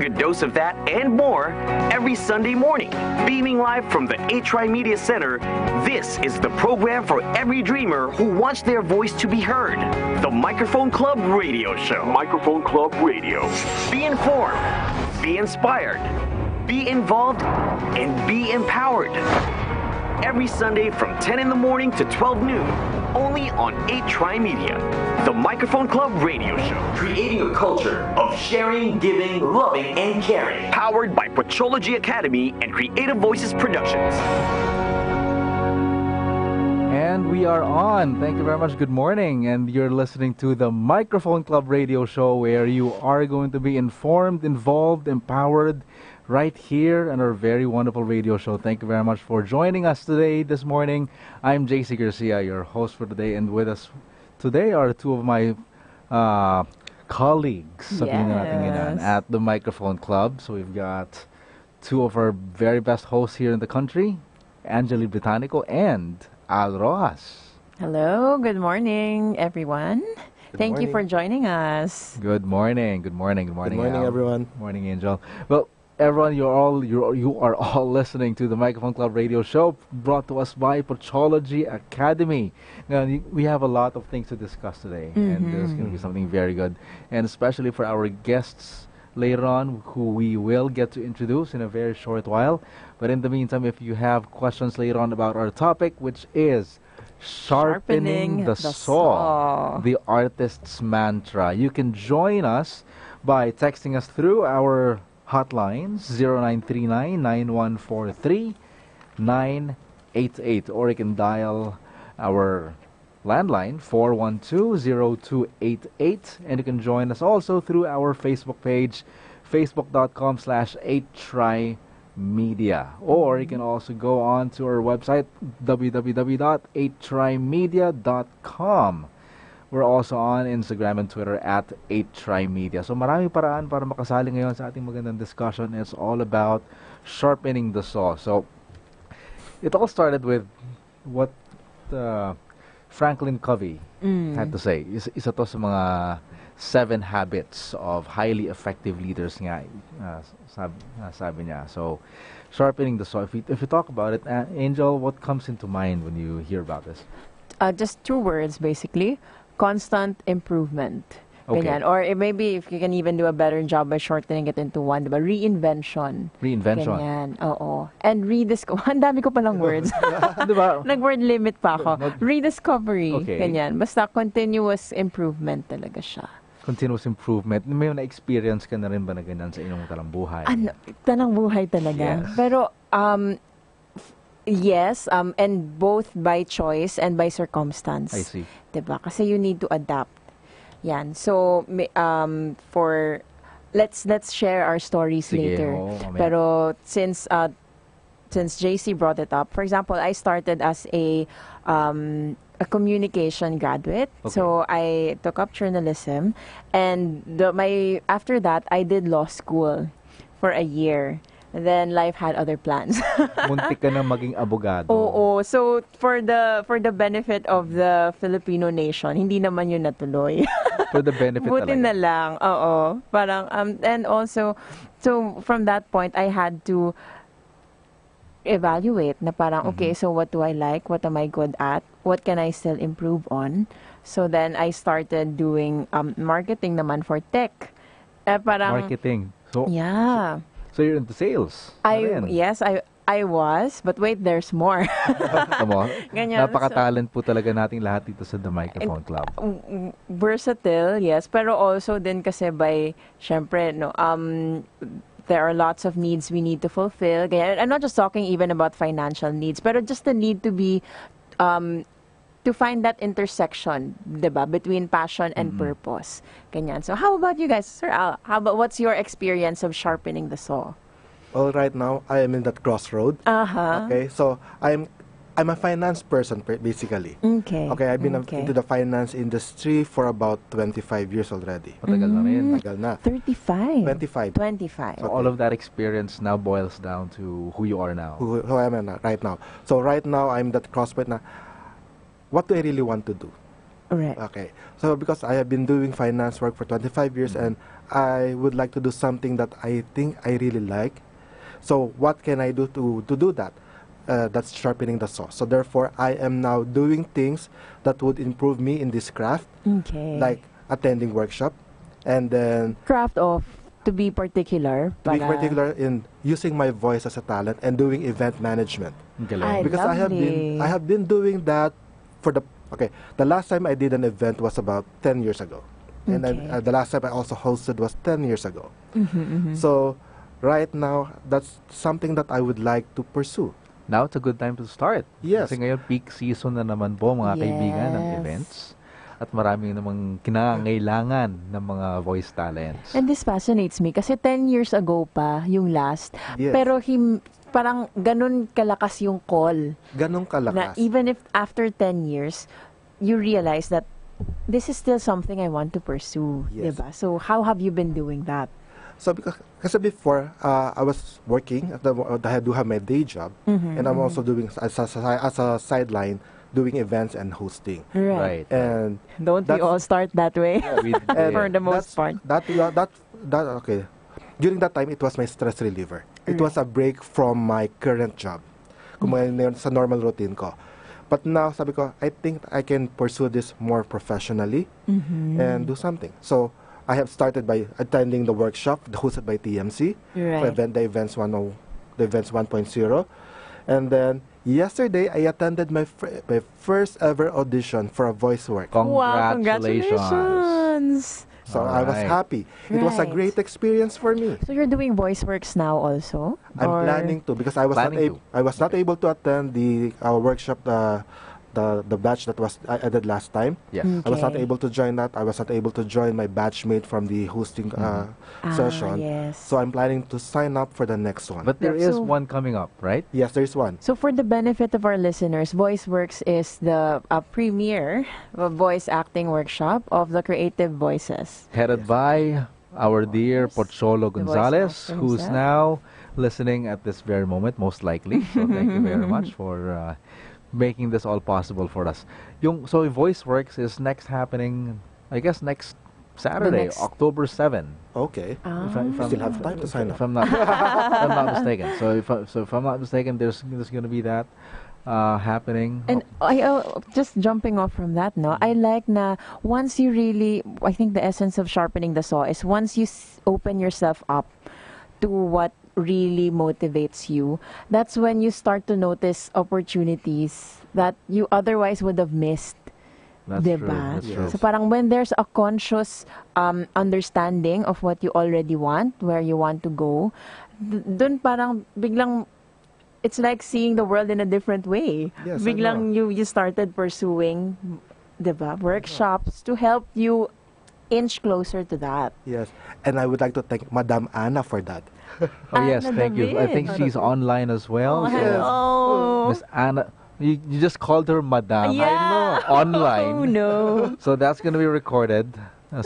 good dose of that and more every Sunday morning. Beaming live from the TriMedia Center, this is the program for every dreamer who wants their voice to be heard. The Microphone Club Radio Show. Microphone Club Radio. Be informed, be inspired, be involved, and be empowered. Every Sunday from 10 in the morning to 12 noon, only on TriMedia, the Microphone Club Radio Show. Creating a culture of sharing, giving, loving, and caring. Powered by Patrology Academy and Creative Voices Productions. And we are on. Thank you very much. Good morning. And you're listening to the Microphone Club Radio Show, where you are going to be informed, involved, empowered, right here on our very wonderful radio show. Thank you very much for joining us today, this morning. I'm JC Garcia, your host for today, and with us today are two of my colleagues sabihin natin ganyan, at the Microphone Club. So we've got two of our very best hosts here in the country, Angeli Britannico and Al Rojas. Hello, good morning, everyone. Thank you for joining us. Good morning. Good morning. Good morning. Good morning, everyone. Morning, Angel. Well, everyone, you are all listening to the Microphone Club Radio Show, brought to us by Patrology Academy. Now, we have a lot of things to discuss today, and there's going to be something very good, and especially for our guests later on, who we will get to introduce in a very short while. But in the meantime, if you have questions later on about our topic, which is Sharpening the Saw, the artist's mantra, you can join us by texting us through our hotlines 0939-9143-988, or you can dial our landline 412-0288, and you can join us also through our Facebook page, facebook.com/8trimedia, or you can also go on to our website www.8trimedia.com. We're also on Instagram and Twitter at 8trimedia. So maraming paraan para makasali ngayon sa ating magandang discussion. It's all about sharpening the saw. So it all started with what Franklin Covey had to say. Isa to sa mga 7 habits of highly effective leaders nga, sabi niya. So sharpening the saw. If you talk about it, Angel, what comes into mind when you hear about this? Just 2 words, basically. Constant improvement. Okay. Ganyan. Or maybe if you can even do a better job by shortening it into one, diba? Reinvention. Reinvention. Ganyan. Oo. And rediscover. Ang dami ko palang words. Diba? Nag-word limit pa ako. Rediscovery. Okay. Ganyan. Basta continuous improvement talaga siya. Continuous improvement. May na-experience ka na rin ba na ganyan sa inyong talang buhay? Ano? Tanang buhay talaga. Yes. Pero, yes, and both by choice and by circumstance. I see. Diba? Kasi you need to adapt. Yan. So, let's share our stories Sige, later. mamaya. Pero since JC brought it up, for example, I started as a communication graduate. Okay. So I took up journalism, and after that I did law school for a year. Then life had other plans. Muntik ka na maging abogado. Oo. So for the benefit of the Filipino nation, hindi naman yun natuloy. For the benefit Buti talaga. na lang. Oo. Parang and also, so from that point I had to evaluate na parang okay, so what do I like? What am I good at? What can I still improve on? So then I started doing marketing naman for tech. Parang Marketing. So yeah. So you're into sales. Yes, I was, but wait, there's more. Tama. Ganyan. Napaka-talent po talaga nating lahat dito sa The Microphone Club. Versatile, yes, pero also din kasi syempre, no, there are lots of needs we need to fulfill. Ganyan. I'm not just talking even about financial needs, pero just the need to be to find that intersection, diba, between passion and purpose. Ganyan. So how about you guys, Sir Al? What's your experience of sharpening the saw? Well, right now I am in that crossroad. Okay, so I'm a finance person basically. Okay. Okay, I've been into the finance industry for about 25 years already. Matagal na rin. Tagal na. 35. 25. So all of that experience now boils down to who you are now. Who I am right now. So right now I'm that crossroad na, what do I really want to do? Right. Okay. So because I have been doing finance work for 25 years and I would like to do something that I think I really like. So what can I do to do that? That's sharpening the saw. So therefore, I am now doing things that would improve me in this craft, like attending workshop, and then Craft of, to be particular. being particular in using my voice as a talent and doing event management. Ay, Because lovely. I have been doing that for the last time I did an event was about 10 years ago. And then Okay. the last time I also hosted was 10 years ago. So right now, that's something that I would like to pursue. Now it's a good time to start. Yes. Kasi ngayon, peak season na naman po, mga kaibigan, ng Yes. events. At marami namang kinangailangan ng mga voice talents. And this fascinates me kasi 10 years ago pa yung last. Yes. Pero parang ganun kalakas yung call. Ganong Na kalakas. even if after 10 years, you realize that this is still something I want to pursue. Yes. Diba? So how have you been doing that? So kasi before, I was working, I do have my day job, and I'm also doing, as a sideline, doing events and hosting. Right. And Don't we that's- all start that way? We And For the most part. Okay. During that time, it was my stress reliever. It was a break from my current job. Kumain na yun sa normal routine ko. But now, sabi ko, I think I can pursue this more professionally and do something. So, I have started by attending the workshop hosted by TMC, Right. the Events 1.0. And then, yesterday, I attended my first ever audition for a voice work. Wow, Congratulations. congratulations! So I was Alright. happy. It was a Right. great experience for me. So you're doing voice works now also? I'm Or- planning to because I was Planning not able to attend the workshop the batch that I did last time. Yes. Mm. I was not Okay. able to join that. I was not able to join my batchmate from the hosting session. Yes. So I'm planning to sign up for the next one. But there is So- one coming up, right? yes, there's one. So for the benefit of our listeners, VoiceWorks is the premier voice acting workshop of the Creative Voices. Headed by our dear course. Pocholo The voice Gonzalez, actor who's himself. now listening at this very moment, most likely. So thank you very much for making this all possible for us. So VoiceWorks is next happening, I guess, next Saturday, next- October 7. Okay. If Ah. We still have time to sign If up. I'm not, if I'm not mistaken. So if I'm not mistaken, there's going to be that happening. And just jumping off from that, no, I like na once you really, I think the essence of sharpening the saw is once you open yourself up to what really motivates you, that's when you start to notice opportunities that you otherwise would have missed. That's true. Diba? That's true. Yes. So parang when there's a conscious understanding of what you already want, where you want to go, dun parang biglang it's like seeing the world in a different way. Yes, I Biglang you started pursuing, diba, workshops to help you inch closer to that. Yes. And I would like to thank Madam Anna for that. Oh yes, Anna thank you. I think David. she's online as well. Oh, so hello. Miss Anna, you just called her Madam. Yeah. Online. Oh no. So that's going to be recorded.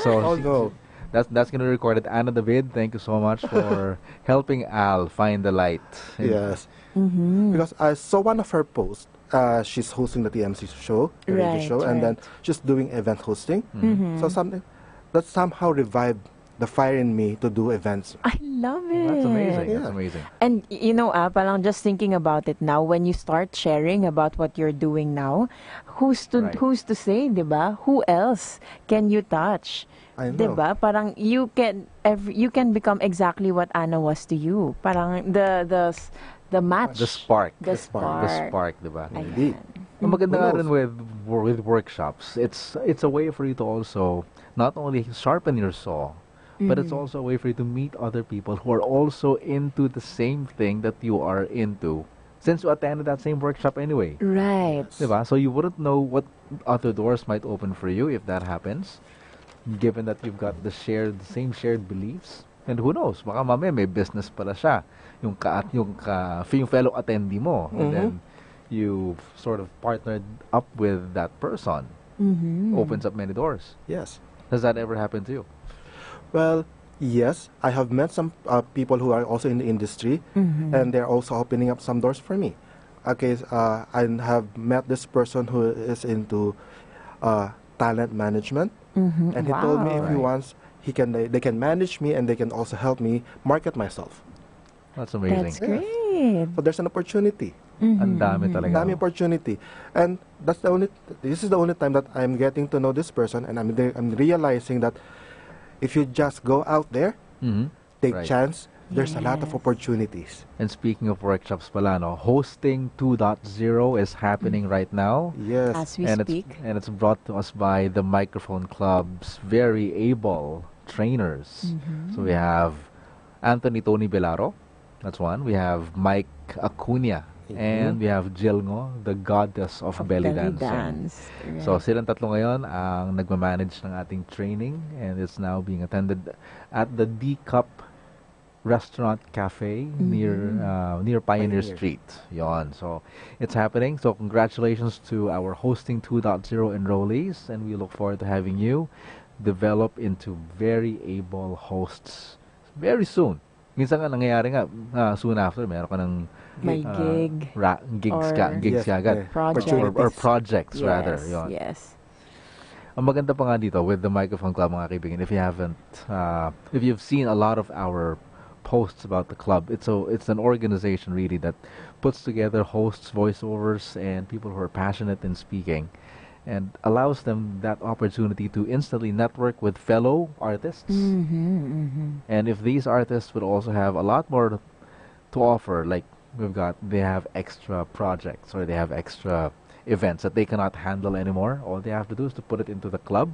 So Oh no. that's going to be recorded. Anna David, thank you so much for helping Al find the light. Yes. Mm-hmm. Because I saw one of her posts. She's hosting the TMC show, the radio Right, show, and then right. she's doing event hosting. Mm-hmm. So something that somehow revived the fire in me to do events. I love it. That's amazing. Yeah. That's amazing. And you know, parang just thinking about it now, when you start sharing about what you're doing now, who's to Right. say, 'di ba? Who else can you touch? I know. 'Di ba? Parang you can become exactly what Anna was to you. Parang the match. The spark. The The spark. spark, diba? Indeed. Ang maganda nga Who rin with workshops, it's a way for you to also not only sharpen your saw, but it's also a way for you to meet other people who are also into the same thing that you are into, since you attended that same workshop anyway. Right. Diba? So you wouldn't know what other doors might open for you if that happens, given that you've got the same shared beliefs. And who knows, baka mamaya may business pala siya, yung fellow attendee mo, and then you've sort of partnered up with that person. Opens up many doors. Yes. Has that ever happened to you? Well, yes. I have met some people who are also in the industry, and they're also opening up some doors for me. Okay, I have met this person who is into talent management, and he told me if he Right. wants, they can manage me, and they can also help me market myself. That's amazing. That's great. So there's an opportunity. Ang dami talaga. Dami opportunity. And this is the only time that I'm getting to know this person, and I'm realizing that if you just go out there, take Right. chance, there's a lot of Yes. opportunities. And speaking of workshops pala, no, hosting 2.0 is happening right now. Yes. As we and speak. it's brought to us by the Microphone Club's very able trainers. So we have Anthony Tony Belaro, that's one. We have Mike Acuna, and we have Jill Ngo, the goddess of belly dancing. dance. So silang tatlo ngayon ang nagmamanage ng ating training, and it's now being attended at the D Cup Restaurant Cafe near Pioneer Street. Yon. So it's happening. So congratulations to our Hosting 2.0 enrollees, and we look forward to having you develop into very able hosts very soon. Minsan nga nangyayari nga soon after meron ka ng May gig. gigs or- gigs Yes, ka agad. yeah. Project. Or projects rather. Yes, Yon. yes. Ang maganda pa nga dito with the Microphone Club, mga kaibigan, if you haven't, if you've seen a lot of our posts about the club, it's an organization really that puts together hosts, voiceovers, and people who are passionate in speaking, and allows them that opportunity to instantly network with fellow artists. And if these artists would also have a lot more to offer, like they have extra projects or they have extra events that they cannot handle anymore, all they have to do is to put it into the club,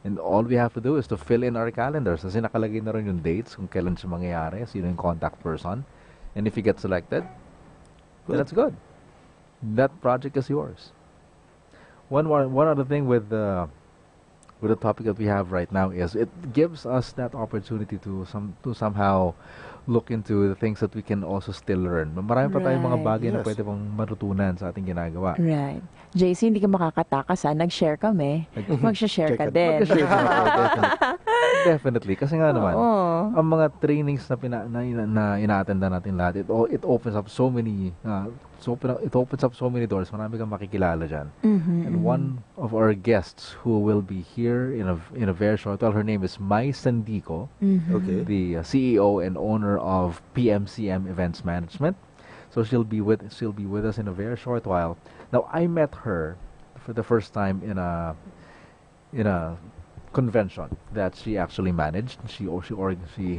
and all we have to do is to fill in our calendars. Kasi nakalagay na rin yung dates kung kailan siya mangyayari, sino yung contact person, and if you get selected, well, that's good. That project is yours. One other thing with the topic that we have right now is it gives us that opportunity to somehow look into the things that we can also still learn. Marami pa tayong mga Right. bagay na Yes. pwede pong matutunan sa ating ginagawa. Right. JC, hindi ka makakatakas ha. Nag-share kami. Mag-share ka Check it. din. Mag-share ka ako, definitely. Kasi nga naman, Oo. ang mga trainings na ina-attenda natin lahat, it opens up so many doors. Marami kang makikilala dyan. And one of our guests who will be here in a very short while, her name is Mai Sandico, Okay. the CEO and owner of PMCM Events Management. So she'll be with us in a very short while. Now I met her for the first time in a convention that she actually managed. She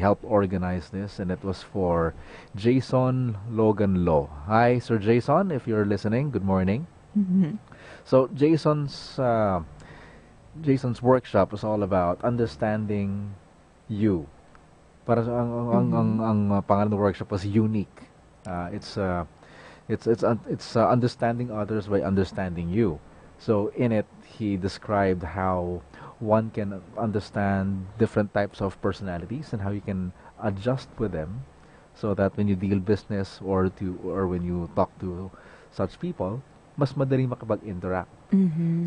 helped organize this, and it was for Jason Logan Law. Hi, Sir Jason, if you're listening, good morning. So Jason's workshop was all about understanding you. Para ang pangalan ng workshop was unique. It's understanding others by understanding you. So in it, he described how one can understand different types of personalities and how you can adjust with them, so that when you deal business or when you talk to such people, mas madaling makapag-interact.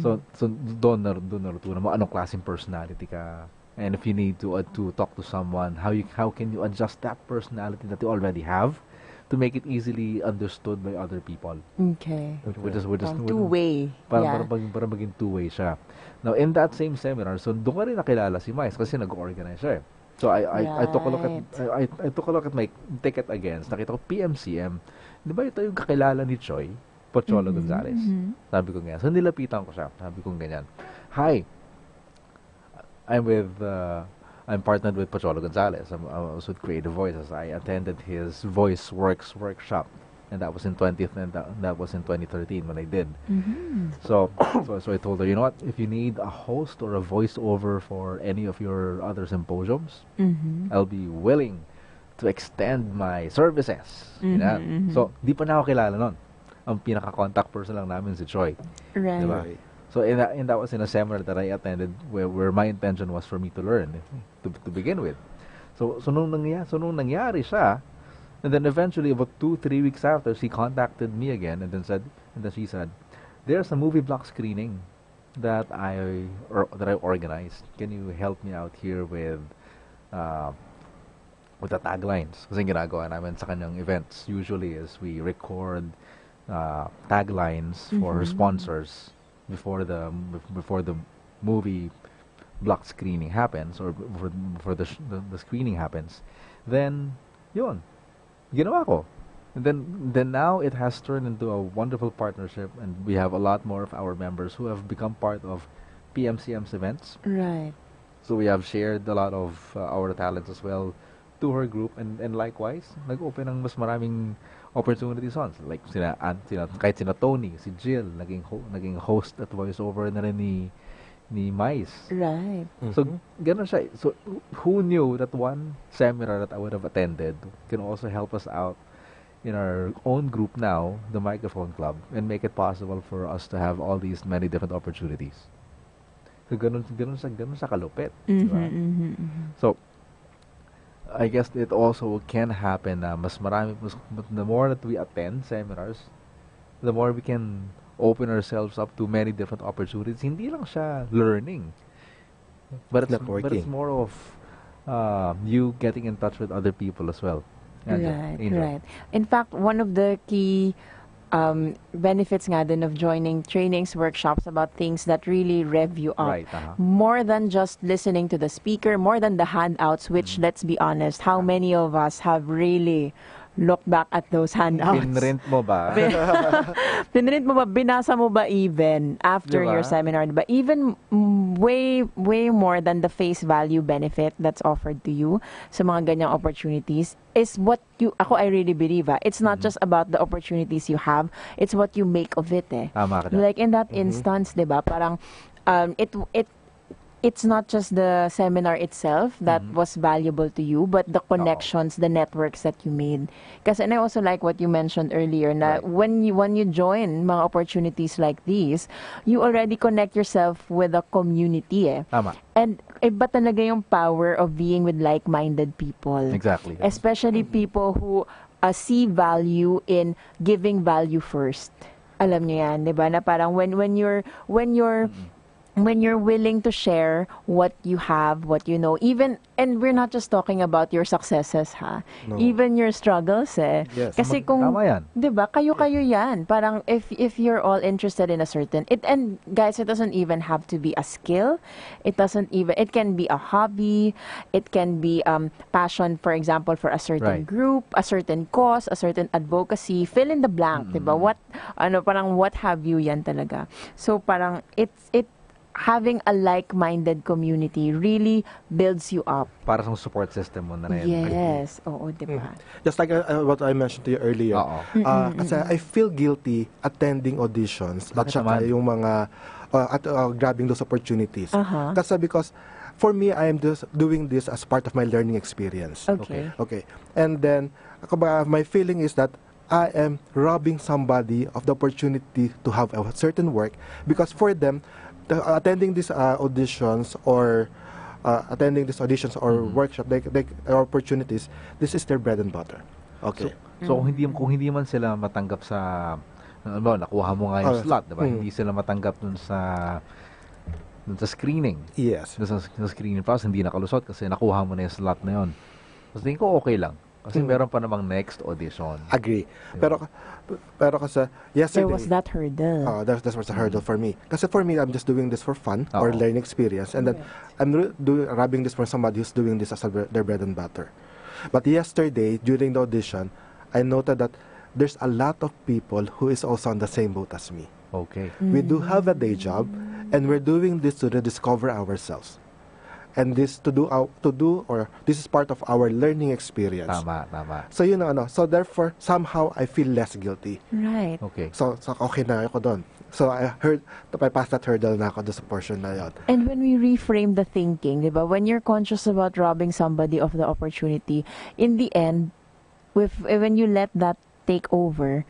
So doon natutunan mo anong klaseng personality ka, and if you need to talk to someone, how can you adjust that personality that you already have to make it easily understood by other people. Okay. Which is Two-way. para maging two-way siya. Now, in that same seminar, so doon ka rin nakilala si Mais kasi nag-organize siya eh. So I took a look at I took a look at my ticket again. Nakita ko PMCM. Di ba ito yung kakilala ni Choi Pocholo Gonzales? Sabi ko ganyan. So nilapitan ko siya. Sabi ko ganyan. Hi. I'm partnered with Pocholo Gonzales. I was with Creative Voices. I attended his Voice Works workshop, and that was in 2013 when I did. So I told her, you know what? If you need a host or a voiceover for any of your other symposiums, I'll be willing to extend my services. Yan. So di pa na ako kilala nun. Ang pinaka-contact person lang namin si Choi. Right. Diba? So that was in a seminar that I attended where my intention was for me to learn to begin with. So nung nangyari siya, and then eventually about 2-3 weeks after, she contacted me again and then she said, there's a movie block screening that I organized. Can you help me out here with the taglines? Kasi ginagawa namin sa kanyang events usually is we record taglines for sponsors before the movie block screening happens or for the screening happens, then yun, ginawa ko. And then now it has turned into a wonderful partnership, and we have a lot more of our members who have become part of PMCM's events. Right. So we have shared a lot of our talents as well to her group, and likewise, nag-open ng mas maraming opportunities on. Like kahit sina Tony, si Jill, naging host at voiceover na rin ni Mais. Right. So, ganun siya. So, who knew that one seminar that I would have attended can also help us out in our own group now, the Microphone Club, and make it possible for us to have all these many different opportunities. So, ganun sa kalupit. Diba? So, I guess it also can happen na mas marami, the more that we attend seminars, the more we can open ourselves up to many different opportunities. Hindi lang siya learning, but it's more of you getting in touch with other people as well. Right. In fact, one of the key benefits nga din of joining trainings, workshops about things that really rev you up. Right, More than just listening to the speaker, more than the handouts, which, let's be honest, how many of us have really looked back at those handouts? Pinrint mo ba? Pinrint mo ba? Binasa mo ba even after Diba? your seminar? Diba? Even way more than the face value benefit that's offered to you sa mga ganyang opportunities is what I really believe, it's not just about the opportunities you have, it's what you make of it. Tama ka dyan. Like in that instance, diba? Parang it's not just the seminar itself that was valuable to you, but the connections, the networks that you made. And I also like what you mentioned earlier, na when you join mga opportunities like these, you already connect yourself with a community. Tama. And iba talaga yung power of being with like-minded people. Exactly. Especially people who see value in giving value first. Alam niyo yan, 'di ba? Na parang when you're willing to share what you have, what you know, even, and we're not just talking about your successes, No. even your struggles, Yes. Kasi kung, Tama yan. 'di ba, kayo yan. Parang if you're all interested in a certain, and guys, it doesn't even have to be a skill. It can be a hobby, it can be passion, for example, for a certain group, a certain cause, a certain advocacy, fill in the blank, 'di ba? Parang what have you yan talaga. So parang having a like-minded community really builds you up. Para sa support system mo na rin. Yes. Oo, diba? Just like what I mentioned to you earlier. Kasi I feel guilty attending auditions at saka yung mga grabbing those opportunities. Kasi because for me, I am just doing this as part of my learning experience. Okay. And then my feeling is that I am robbing somebody of the opportunity to have a certain work, because for them, attending these auditions or workshop, opportunities, this is their bread and butter. Okay. So kung hindi man sila matanggap sa nakuha mo nga yung slot, diba? Hindi sila matanggap dun sa screening. Yes. Sa screening process, hindi nakalusot kasi nakuha mo na yung slot na yun. Tapos tingin ko okay lang. Kasi meron pa namang next audition. Agree. Pero kasi yesterday, there was that hurdle. That was a hurdle for me. Kasi for me, I'm just doing this for fun or learning experience, and then I'm rubbing this for somebody who's doing this as their bread and butter. But yesterday, during the audition, I noted that there's a lot of people who is also on the same boat as me. Okay. We do have a day job, and we're doing this to rediscover ourselves. And this this is part of our learning experience. Tama. So yun ang so therefore somehow I feel less guilty. Right. Okay. So okay na ako doon. So I passed that hurdle na ako doon sa portion na yun. And when we reframe the thinking, diba, when you're conscious about robbing somebody of the opportunity, in the end, when you let that take over,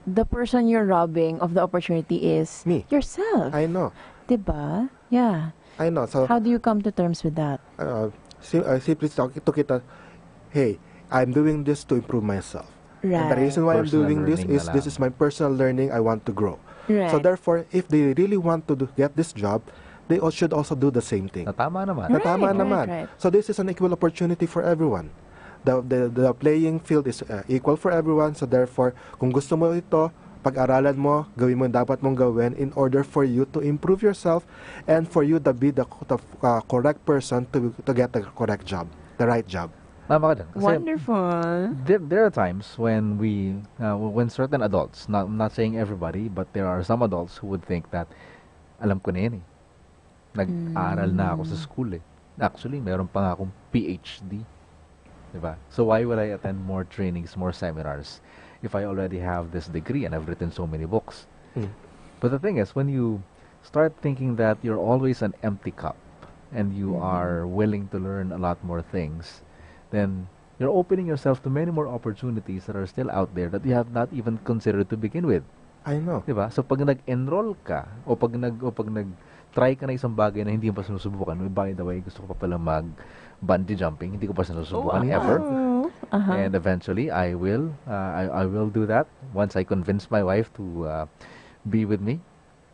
the person you're robbing of the opportunity is me. Yourself. I know. Diba? Yeah. I know. So how do you come to terms with that? Simply took it as, hey, I'm doing this to improve myself. Right. And the reason why I'm Personal doing this learning is na this is my personal learning. I want to grow. Right. So therefore, if they really want to get this job, they should also do the same thing. Tama naman. Right. So this is an equal opportunity for everyone. The playing field is equal for everyone. So therefore, kung gusto mo ito, Pag-aralan mo, gawin mo yung dapat mong gawin in order for you to improve yourself and for you to be the correct person to get the correct job, the right job. Tama ka dyan. Kasi Wonderful. there are times when when certain adults, I'm not saying everybody, but there are some adults who would think that, alam ko na yan eh. Nag-aaral na ako sa school eh. Actually, meron pa nga akong PhD. Diba? So why would I attend more trainings, more seminars, if I already have this degree and I've written so many books? But the thing is, when you start thinking that you're always an empty cup and you are willing to learn a lot more things, then you're opening yourself to many more opportunities that are still out there that you have not even considered to begin with. I know. Diba? So pag nag-enroll ka o pag nag-try ka na isang bagay na hindi mo pa sinusubukan, by the way, gusto ko pa pala mag-bungee jumping, hindi ko pa sinusubukan ever. And eventually, I will do that once I convince my wife to be with me.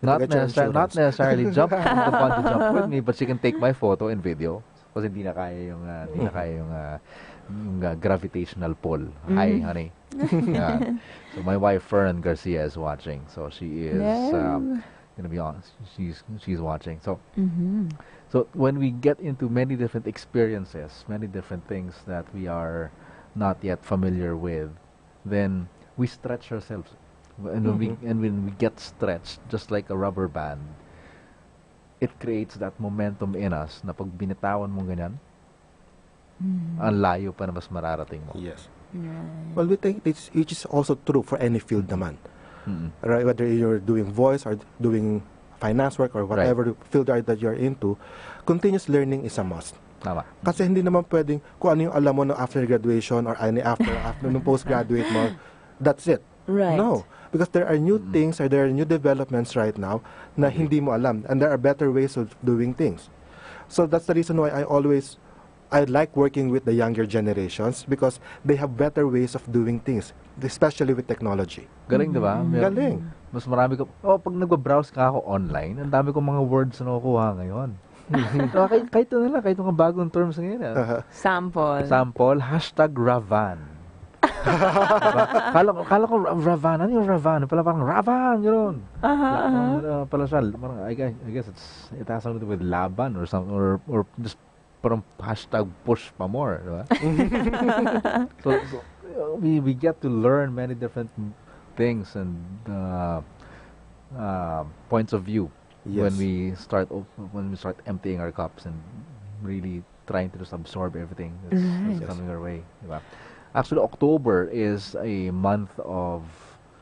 Not necessarily jump the bungee jump with me, but she can take my photo and video. Kasi hindi na kaya yung gravitational pull. Hi, honey. So my wife Fern Garcia is watching. So she is gonna be honest. She's watching. So so when we get into many different experiences, many different things that we are not yet familiar with, then we stretch ourselves. And when we get stretched, just like a rubber band, it creates that momentum in us na pag binitawan mo ganyan, ang layo pa na mas mararating mo. Yes. Well, we think it is also true for any field naman. Right? Whether you're doing voice or doing finance work or whatever field that you're into, continuous learning is a must. Tama. Kasi hindi naman pwedeng kung ano yung alam mo no after graduation or any after nung postgraduate mo, that's it. Right. No. Because there are new things or there are new developments right now na hindi mo alam. And there are better ways of doing things. So that's the reason why I like working with the younger generations because they have better ways of doing things, especially with technology. Galing, diba? Galing. Mas marami ko, pag nag-browse ka ako online, ang dami kong mga words na nakukuha ngayon. kahit ito na lang, kahit mga bagong terms ngayon. Sample, #Ravan. Kala ko Ravan, ano yung Ravan? Pala parang Ravan, yun. Pala siya, parang, I guess it has something to do with laban or something, or just parang #push pa more, diba? so we get to learn many different things and points of view when we start emptying our cups and really trying to just absorb everything that's coming our way, diba? Actually, October is a month of,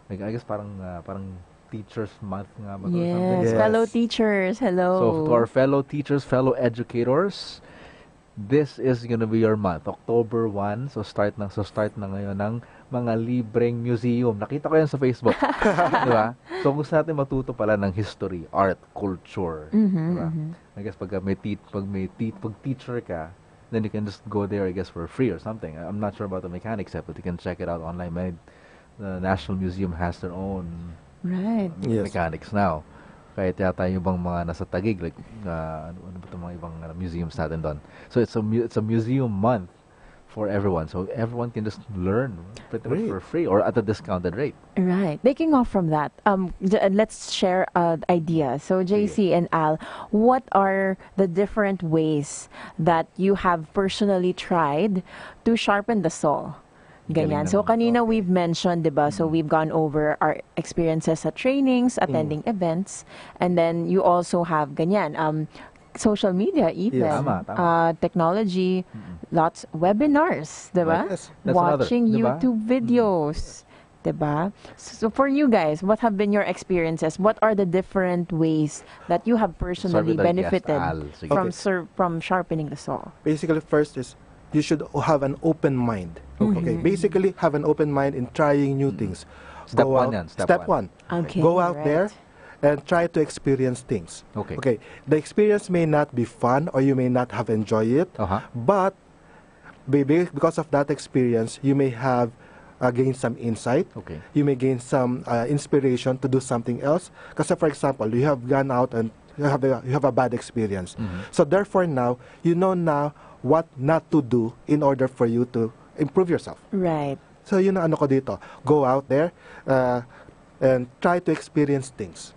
like, I guess parang Teachers Month nga ba? Yes, fellow teachers, hello. So to our fellow teachers, fellow educators, this is gonna be your month, October 1. So start na ngayon ng mga libreng museum. Nakita ko yan sa Facebook. Diba? So gusto natin matuto pala ng history, art, culture. Diba? I guess pag teacher ka, then you can just go there, I guess, for free or something. I'm not sure about the mechanics yet, but you can check it out online. The National Museum has their own mechanics now. Kahit yata yung ibang mga nasa Taguig, like, ano ba itong mga ibang museums natin doon. So it's a museum month for everyone. So everyone can just learn pretty much for free or at a discounted rate. Right. Taking off from that, let's share ideas. So JC and Al, what are the different ways that you have personally tried to sharpen the saw? Ganyan. So kanina we've mentioned, diba? So we've gone over our experiences at trainings, attending events, and then you also have ganyan. Social media, even technology, lots webinars, diba? Yes. Watching diba? YouTube videos, diba? So for you guys, what have been your experiences? What are the different ways that you have personally benefited from sharpening the saw? Basically, first is you should have an open mind. Okay. Basically, have an open mind in trying new things. Step one. Okay. Go out there and try to experience things. Okay. The experience may not be fun or you may not have enjoyed it, but because of that experience, you may have gained some insight. You may gain some inspiration to do something else. Because, for example, you have gone out and you have a bad experience. So therefore now, you know now what not to do in order for you to improve yourself. Right. So yun ang ano ko dito. Go out there, and try to experience things.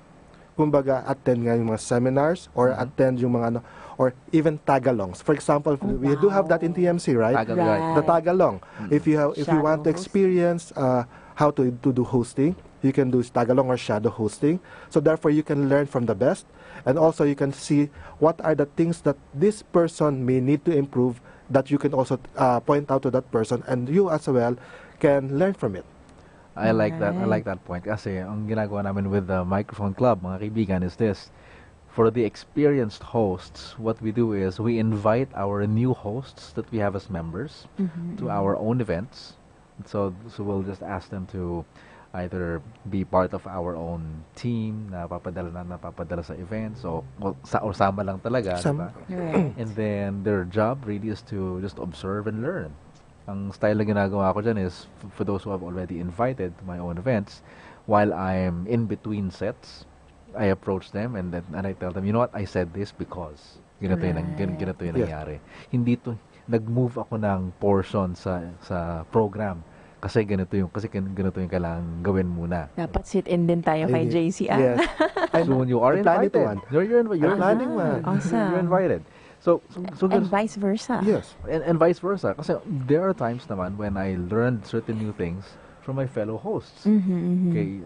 Kumbaga, attend nga yung mga seminars or attend yung mga ano, or even tagalongs. For example, we do have that in TMC, right? Right. The tagalong. If you want to experience how to do hosting, you can do tagalong or shadow hosting. So therefore, you can learn from the best, and also you can see what are the things that this person may need to improve that you can also point out to that person, and you as well can learn from it. I like that. I like that point. Kasi ang ginagawa namin with the Microphone Club, mga kaibigan, is this. For the experienced hosts, what we do is we invite our new hosts that we have as members to our own events. So we'll just ask them to either be part of our own team na napapadala sa events or sama lang talaga, diba? Right. And then their job really is to just observe and learn. Ang style na ginagawa ko dyan is, for those who have already invited to my own events, while I'm in between sets, I approach them and I tell them, you know what, I said this because ganito yung nangyari. Hindi to, nag-move ako ng portion sa program kasi ganito yung kailangan gawin muna. Dapat sit-in din tayo kay JC. Yes. So when you are invited, you're planning one. Awesome. You're invited. So And vice versa. Yes. and vice versa. Kasi there are times naman when I learned certain new things from my fellow hosts. Okay,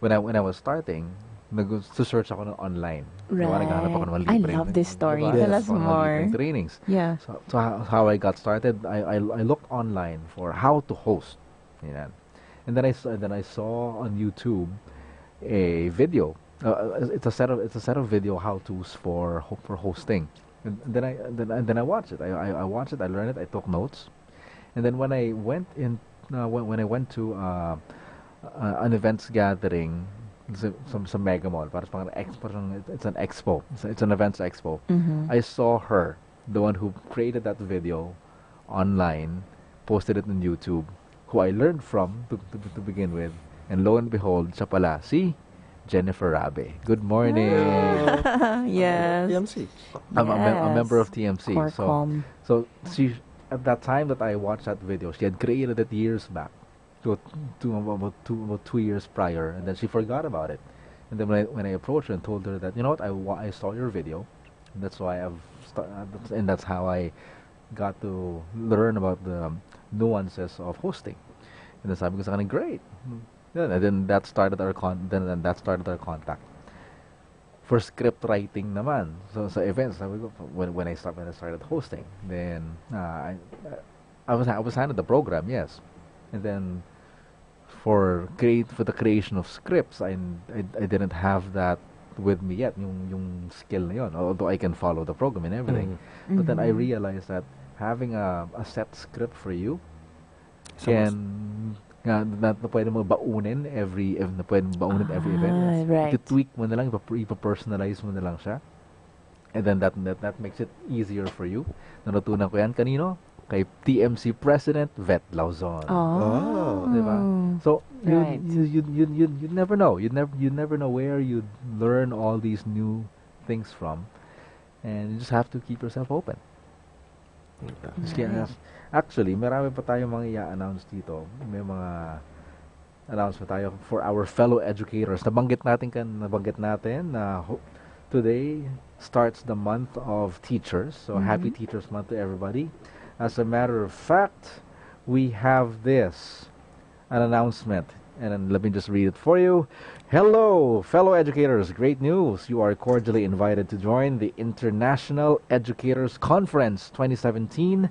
when I was starting, nag-search ako ng online. Right. Naghanap ako ng mga I libreng, love this story. diba? Tell us Mga more. libreng trainings. Yeah. So how I got started, I looked online for how to host. Yan. And then I saw on YouTube a video. It's a set of video how-tos for hosting. And then I watched it. I watched it. I learned it. I took notes. And then when I went when I went to an events gathering, some mega mall, parang it's an expo. It's an events expo. I saw her, the one who created that video online, posted it on YouTube, who I learned from to begin with, and lo and behold, siya pala, si Jennifer Rabe. Good morning. Yes. TMC. I'm a member of TMC. Corcom. So she, at that time that I watched that video, she had created it years back, about 2 years prior, and then she forgot about it. And then when I approached her and told her that, you know what, I saw your video, and that's why and that's how I got to learn about the nuances of hosting. And then sabi ko sa kanya, great. Yeah, and then that started our contact. For script writing naman, so sa events, when I started hosting, then I was handed the program, yes, and then for the creation of scripts, I didn't have that with me yet, yung skill na yun, although I can follow the program and everything. But then I realized that having a set script for you can na pwede mo baunin every event. Right. I-tweak mo na lang, ipa-personalize mo na lang siya. And then that makes it easier for you. Natutunan ko yan kanino? Kay TMC President Vet Lauzon. Oh. Diba? So Right. you never know. You never know where you learn all these new things from, and you just have to keep yourself open. Actually, marami pa tayong mga i-announce dito. May mga announcement tayo for our fellow educators. Nabanggit natin na today starts the month of teachers. So happy Teachers Month to everybody. As a matter of fact, we have an announcement. And then let me just read it for you. Hello, fellow educators. Great news. You are cordially invited to join the International Educators Conference 2017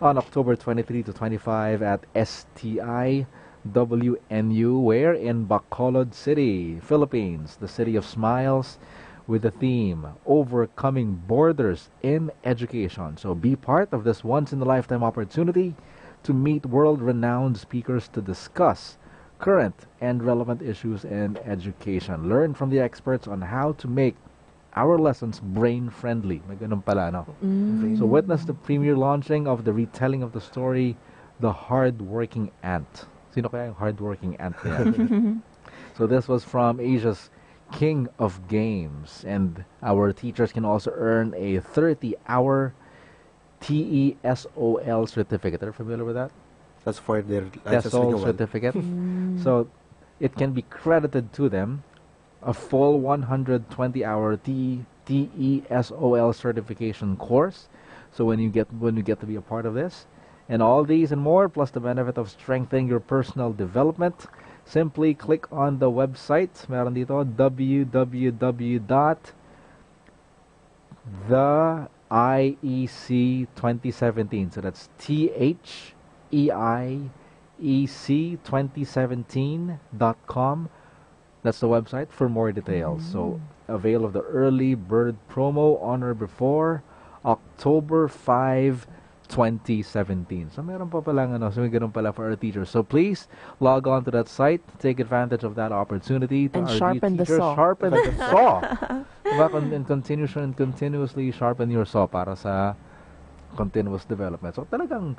on October 23 to 25 at STI WNU, where in Bacolod City, Philippines, the city of smiles, with the theme Overcoming Borders in Education. So be part of this once-in-a-lifetime opportunity to meet world-renowned speakers to discuss current and relevant issues in education. Learn from the experts on how to make our lessons brain-friendly. May ganun pala, no? So witness the premiere launching of the retelling of the story, The Hard-Working Ant. Sino kaya yung hard-working ant na yan? So this was from Asia's King of Games. And our teachers can also earn a 30-hour TESOL certificate. Are you familiar with that? That's for their TESOL certificate. So it can be credited to them a full 120-hour TESOL certification course. So when you get to be a part of this, and all these and more, plus the benefit of strengthening your personal development, simply click on the website. Meron dito www.theiec2017. So that's THEIEC2017.com. That's the website for more details. So avail of the early bird promo on or before October 5, 2017. So meron pa palang so may ganun pala for our teachers. So please log on to that site, take advantage of that opportunity to And our sharpen the teachers. saw. Sharpen the saw. Diba? And continuously sharpen your saw para sa continuous development. So talagang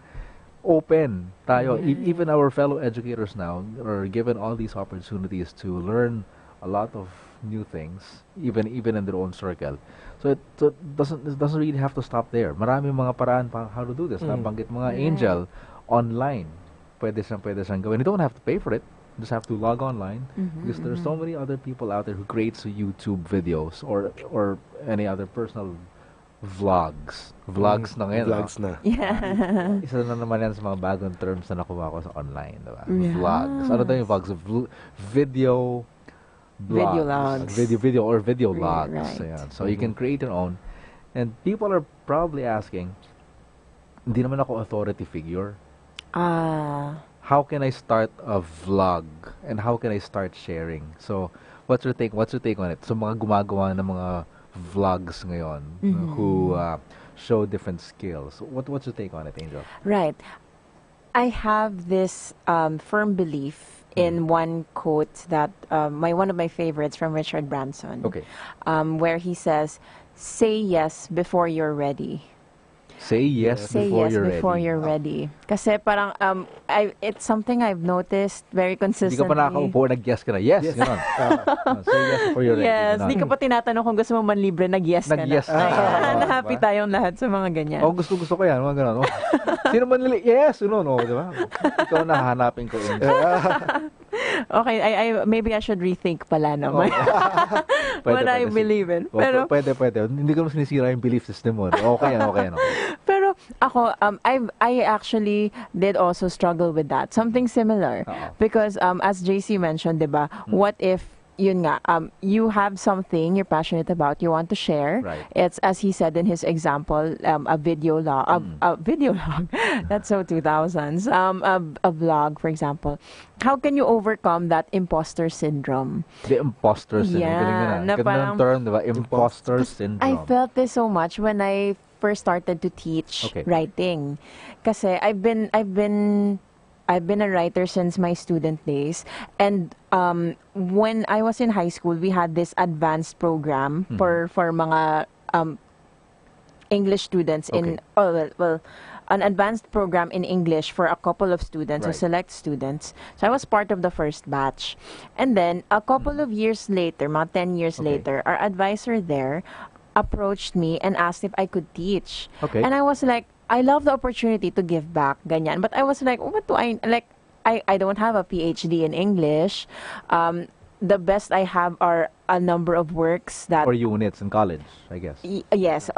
open tayo. Even our fellow educators now are given all these opportunities to learn a lot of new things, even in their own circle. So it doesn't really have to stop there. Maraming mga paraan pa how to do this. Nabanggit mga Angel online. Pwede siyang gawin. You don't have to pay for it. You just have to log online because there's so many other people out there who creates YouTube videos or any other personal vlogs na ngayon. Vlogs na. Yeah. Isa na naman yan sa mga bagong terms na nakuha ko sa online, diba? Yes. Vlogs. Ano daw yung vlogs? Video blogs. Video logs. Video logs. Right. Ayan. So you can create your own. And people are probably asking, hindi naman ako authority figure. How can I start a vlog? And how can I start sharing? So, what's your take on it? So, mga gumagawa ng mga vlogs ngayon who show different skills. What's your take on it, Angel? Right. I have this firm belief in one quote that one of my favorites from Richard Branson. Okay. Where he says, "Say yes before you're ready." Say yes Say before yes you're before ready. you're ready. Kasi parang it's something I've noticed very consistently. Hindi ka pa nakakaupo, nag-yes ka na. Yes, gano'n. Say yes before you're ready. Yes, di ka pa tinatanong kung gusto mo manlibre, nag-yes ka Nag-yes na. na. Happy tayong lahat sa mga ganyan. Oh, gusto ko yan, mga gano'n. Oh. Sino man yes, no, di ba? Ikaw na hahanapin ko. Okay, maybe I should rethink pala naman. What I believe in. Pero Pwede. Hindi ko naman sinisira yung belief system mo. Okay. Pero ako, I actually did also struggle with that. Something similar. Because as JC mentioned, diba, what if, yun nga, you have something you're passionate about, you want to share. Right. It's, as he said in his example, a video log. A video log. That's so 2000s. A vlog, for example. How can you overcome that imposter syndrome? The imposter syndrome. Yeah, na Ganda parang- ng term, diba? Imposter syndrome. I felt this so much when I first started to teach writing. Kasi I've been a writer since my student days, and when I was in high school, we had this advanced program for mga English students in an advanced program in English for a couple of students, or select students. So I was part of the first batch, and then a couple of years later, mga 10 years later, our advisor there approached me and asked if I could teach. And I was like, I love the opportunity to give back, ganyan. But I was like, what do I, like, I don't have a PhD in English. The best I have are a number of works that... Or units in college, I guess. Yes,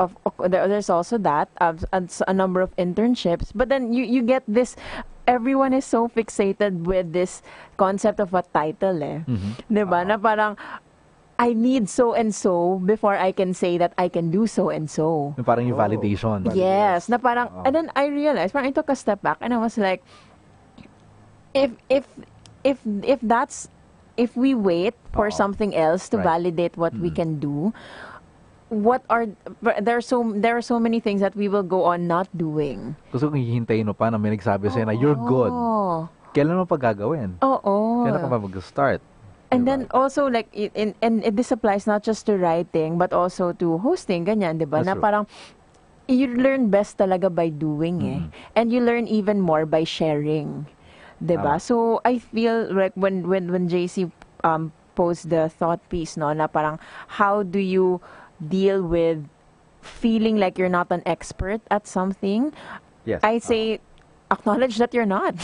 there's also that, a number of internships. But then you get this, everyone is so fixated with this concept of a title, Diba? Na parang, I need so-and-so before I can say that I can do so-and-so. Parang yung validation. Yes, na parang, and then I realized, parang I took a step back and I was like, if we wait for something else to validate what we can do, there are so many things that we will go on not doing. Kasi kung hihintayin mo pa na may nagsabi sa'yo na you're good, kailan mo pa gagawin? Kailan ka pa mag-start? And then also, like, and this applies not just to writing, but also to hosting, ganyan, diba? That's Na true. parang, you learn best talaga by doing, And you learn even more by sharing, diba? So, I feel like when JC posed the thought piece, no, na parang, how do you deal with feeling like you're not an expert at something? Yes. I say, acknowledge that you're not.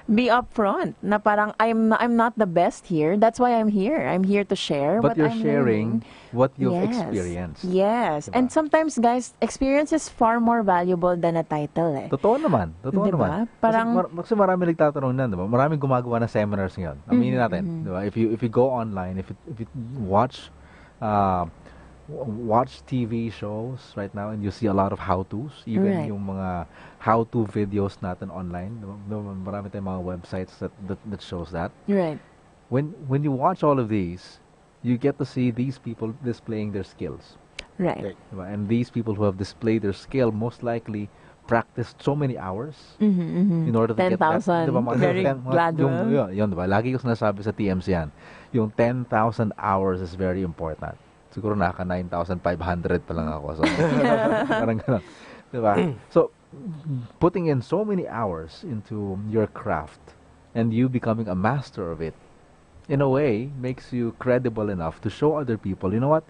Be upfront. Na parang I'm not the best here. That's why I'm here. I'm here to share But what you're I'm sharing learning. what you've Yes. experienced. Yes. Diba? And sometimes, guys, experience is far more valuable than a title eh. Totoo naman. Totoo Diba? naman. Parang- Kasi marami nagtatanong na, diba? Maraming gumagawa ng seminars ngayon. Aminin natin, diba? If you go online, if you watch watch TV shows right now and you see a lot of how-tos, even Right. yung mga how-to videos natin online, diba? Marami tayong mga websites that shows that. Right. When you watch all of these, you get to see these people displaying their skills. Right. Diba? And these people who have displayed their skill most likely practiced so many hours in order to get that. 10,000. Diba, Very gradual. Yun, diba? Lagi ko sinasabi sa TMC yan, yung 10,000 hours is very important. Siguro naka 9,500 pa lang ako. So, parang ganun. Diba? So, putting in so many hours into your craft and you becoming a master of it, in a way, makes you credible enough to show other people, you know what?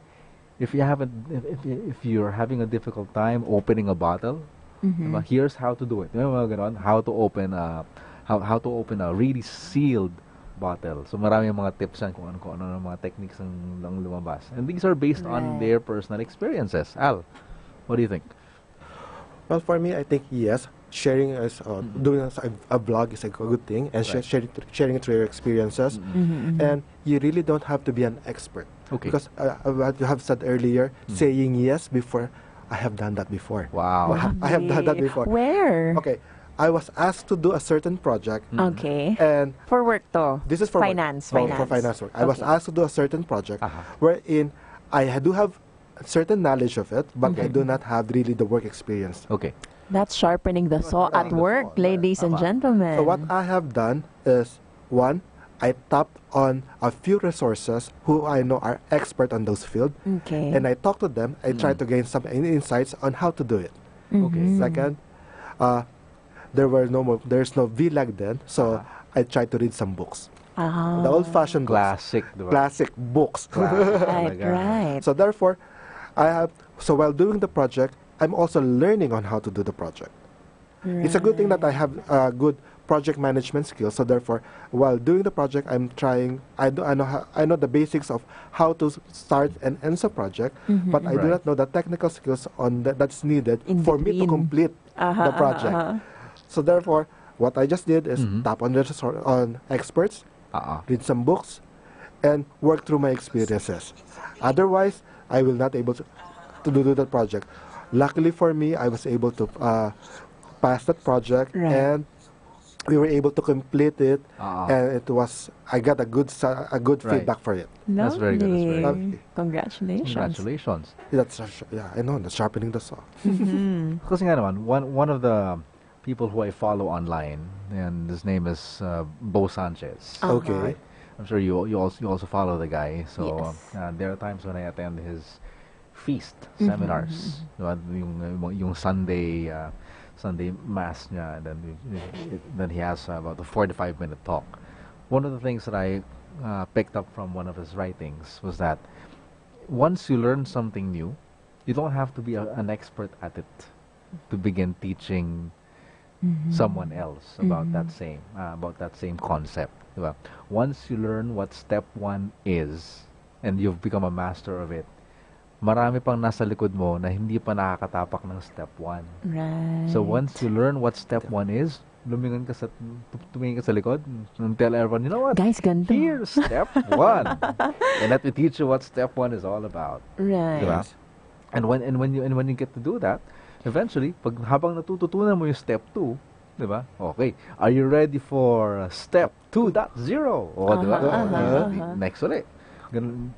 If you're having a difficult time opening a bottle, diba, here's how to do it. Diba, ganon? How to open a really sealed bottle. So marami yung mga tips yan kung ano ng mga techniques ng lumabas. And these are based on their personal experiences. Al, what do you think? Well, for me, I think yes. Sharing is doing a blog is a good thing, and Right. sharing through your experiences. And you really don't have to be an expert. Okay. Because what you have said earlier, saying yes before, I have done that before. Wow. I have done that before. Where? Okay, I was asked to do a certain project, Okay. and For work to. this is for work. finance. For Finance. finance work. I was Okay. asked to do a certain project Aha. wherein do have certain knowledge of it, but I do not have really the work experience. Okay. That's sharpening the saw at Sharpening the work, saw, right. ladies and Tama. gentlemen. So what I have done is, one, I tapped on a few resources who I know are expert on those fields, Okay. and I talked to them. I tried to gain some insights on how to do it. Okay. Second, there's no VLAG then, so I tried to read some books. The old-fashioned books. Classic, diba? Classic books. Right, Talaga. right. So therefore, so while doing the project, I'm also learning on how to do the project. It's a good thing that I have good project management skills. So therefore, while doing the project, I'm trying. I know the basics of how to start and end a project, but I do Right. not know the technical skills that's needed In for me to between. complete the project. So therefore, what I just did is tap on on experts, read some books, and work through my experiences. Otherwise, I will not able to do that project. Luckily for me, I was able to pass that project, Right. and we were able to complete it, Ah. and I got a good Right. feedback for it. That's very good, that's very Lovely. good. Congratulations. Congratulations. Yeah, I know, that's sharpening the saw. Kasi nga naman, one of the people who I follow online, and his name is Bo Sanchez. Okay. I'm sure you also follow the guy. So Yes. there are times when I attend his feast seminars, diba? yung Sunday mass niya, and then he has about a 45-minute talk. One of the things that I picked up from one of his writings was that once you learn something new, you don't have to be an expert at it to begin teaching someone else about that same concept. Diba? Once you learn what step 1 is and you've become a master of it, marami pang nasa likod mo na hindi pa nakakatapak ng step 1. Right. So once you learn what step 1 is, tumingin ka sa likod and tell everyone, you know what? Guys, ganito. Here's step 1. And let me teach you what step 1 is all about. Right. Diba? And when you get to do that, eventually, habang natututunan mo yung step 2, diba? Okay, are you ready for step 2.0? O, diba? Next ulit. Ganun,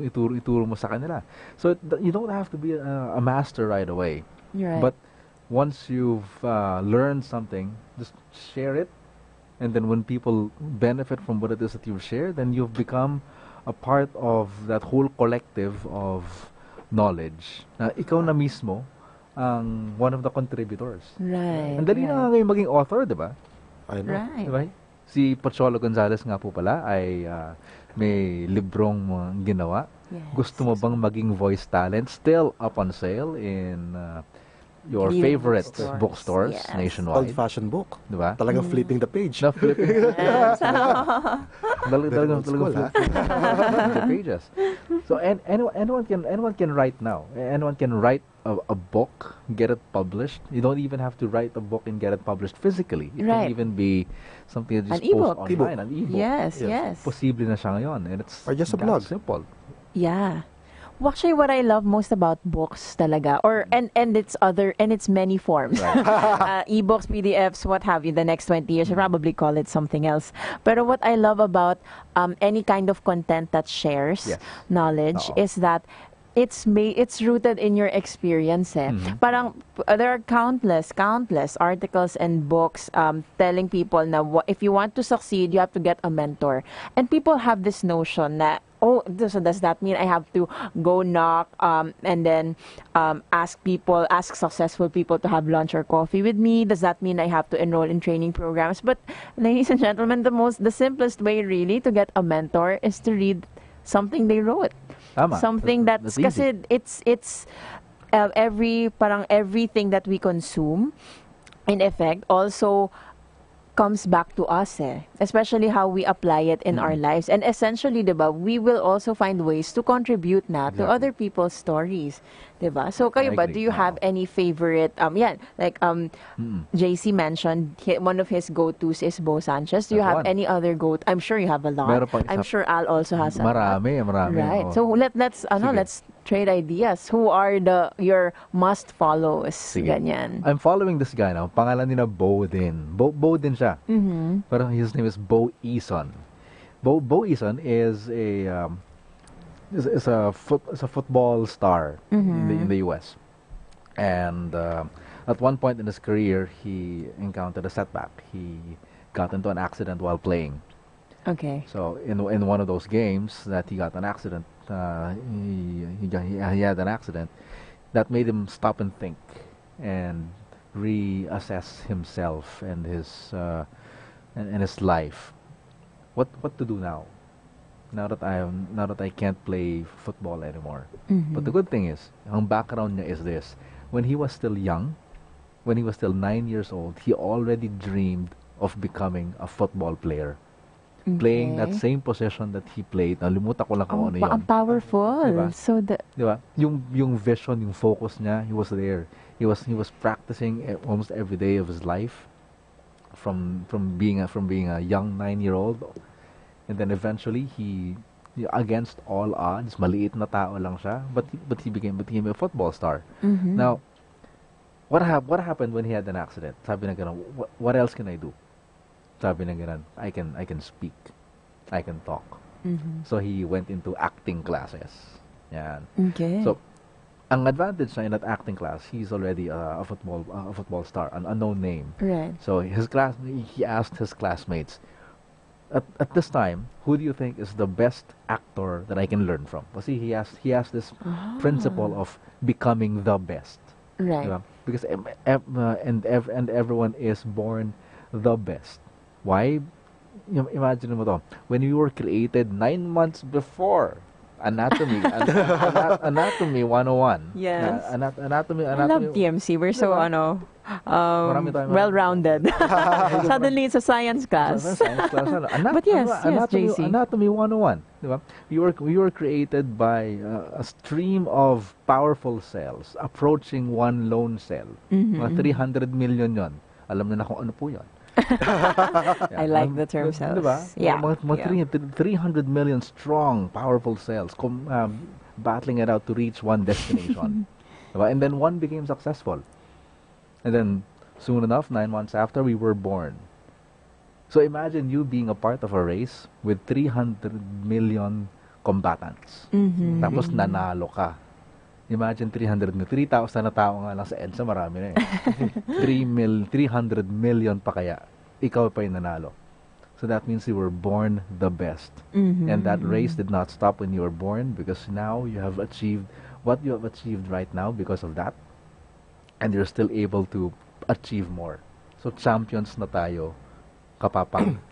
ituro mo sa kanila. So you don't have to be a master right away. Right. But once you've learned something, just share it. And then when people benefit from what it is that you've shared, then you've become a part of that whole collective of knowledge. Ikaw na mismo ang one of the contributors. Right. Ang dali na nga ngayon maging author, di ba? I know. Right. Diba? Si Pocholo Gonzales nga po pala ay may librong ginawa. Yes. Gusto mo bang maging voice talent? Still up on sale in your Reading favorite bookstores. bookstores Yes. nationwide. Old-fashioned book. Diba? Talagang flipping the page. Na flipping Very old school, flipping the pages. So anyone can write now. Anyone can write a book, get it published. You don't even have to write a book and get it published physically. It Right. can even be something that you just An post ebook. online, an ebook. Yes, yes. Posible na siya ngayon, and it's Or just a that blog. simple. Yeah. Well, actually, what I love most about books talaga, and its many forms, ebooks, PDFs, what have you. The next 20 years, I'll probably call it something else. But what I love about any kind of content that shares Yes. knowledge Oo. is that it's rooted in your experience. Parang there are countless articles and books telling people na if you want to succeed, you have to get a mentor. And people have this notion na, so does that mean I have to go knock and then ask successful people to have lunch or coffee with me? Does that mean I have to enroll in training programs? But ladies and gentlemen, the simplest way really to get a mentor is to read something they wrote. Tama. Something that's easy. kasi it's everything that we consume in effect also comes back to us, especially how we apply it in our lives. And essentially, diba, we will also find ways to contribute na to Exactly. other people's stories. Diba? So kayo I ba, agree. do you have any favorite, JC mentioned one of his go-tos is Bo Sanchez. Do you That have one. any other go-to? I'm sure you have a lot. Meron pang I'm isa- sure Al also has a lot. Marami. Right. oo. So let's Sige. let's trade ideas. Who are your must follows? Sige. Ganyan. I'm following this guy now. Pangalan niya Bo din. Bo din siya. Pero his name is Eason. Bo Eason is a football star in the US. And at one point in his career, he encountered a setback. He got into an accident while playing. Okay. So in one of those games that he got an accident, he had an accident that made him stop and think and reassess himself and his life. What to do now? Now that I can't play football anymore. But the good thing is, ang background niya is this: when he was still young, when he was still 9 years old, he already dreamed of becoming a football player. Playing that same position that he played. Nalimutan ko lang kung ano yun. Ang powerful. Diba? So Di ba? Yung vision, yung focus niya, he was there. He was practicing almost every day of his life from being a young 9-year-old, and then eventually he against all odds, maliit na tao lang siya, but he became a football star. Now, what happened when he had an accident? Sabi na gano'n, what else can I do? Sabi na gano'n, I can speak, I can talk. So he went into acting classes. Yan. okay. So, ang advantage na in that acting class, he's already a football star, an unknown name. Right. So he asked his classmates, at this time, who do you think is the best actor that I can learn from? Kasi he asked this principle of becoming the best. Right. Diba? Because and everyone is born the best. Why? Imagine mo to. When we were created 9 months before, anatomy 101. Yes. Anatomy. I love TMC. We're so Marami tayong- well-rounded. Suddenly it's a science class. Science class. But yes, JC. Anatomy 101. Diba? We were created by a stream of powerful cells approaching one lone cell. Mga 300 million yon. Alam na kung ano po yon. I like the term cells. Diba? Yeah. Mga 300 million strong, powerful cells battling it out to reach one destination. Diba? And then one became successful. And then, soon enough, 9 months after, we were born. So imagine you being a part of a race with 300 million combatants. Tapos nanalo ka. Imagine 300 million. 3,000 na tao nga lang sa EDSA, marami na eh. 300 million pa kaya. Ikaw pa yung nanalo. So that means you were born the best. And that race did not stop when you were born, because now you have achieved what you have achieved right now because of that. And you're still able to achieve more. So champions na tayo. Kapapang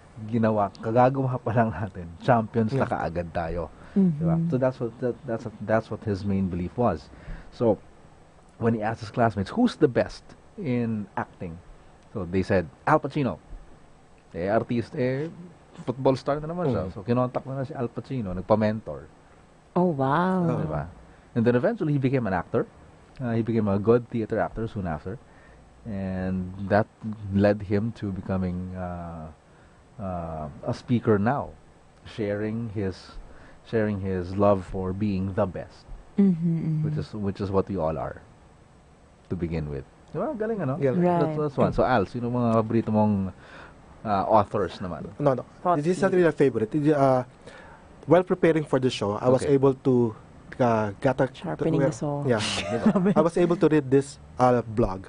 kagagawa pa lang natin. Champions na kaagad tayo. Diba? So that's what his main belief was. So when he asked his classmates, who's the best in acting? So they said, Al Pacino. Football star na naman siya. So kinontak na si Al Pacino, nagpa-mentor. Oh, wow. Diba? And then eventually he became an actor. He became a good theater actor soon after. And that led him to becoming a speaker now, sharing his love for being the best, which is what we all are to begin with. Diba? Galing, ano? Yeah. Right. That's one. So Al, sino mga paborito mong authors naman? No. This is not really a favorite. While preparing for the show, I was Okay. able to get a... Sharpening the Saw. Yeah. I was able to read this blog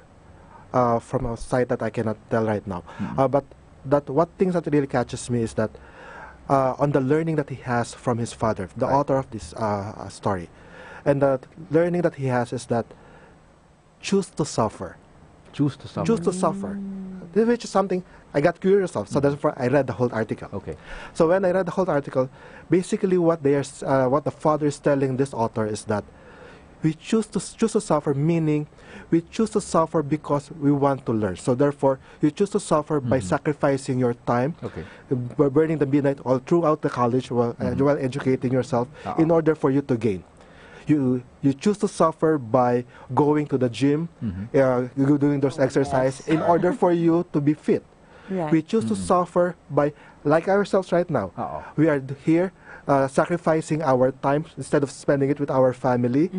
from a site that I cannot tell right now. But what things that really catches me is that on the learning that he has from his father, the Right. author of this story, and the learning that he has is that choose to suffer. Choose to suffer. Choose to suffer. Which is something I got curious of, so therefore I read the whole article. Okay. So when I read the whole article, basically what what the father is telling this author is that we choose to suffer, meaning we choose to suffer because we want to learn. So therefore, you choose to suffer by sacrificing your time, Okay. by burning the midnight all throughout the college while educating yourself in order for you to gain. You choose to suffer by going to the gym, doing those exercise in order for you to be fit. Right. We choose to suffer by, like ourselves right now. We are here sacrificing our time instead of spending it with our family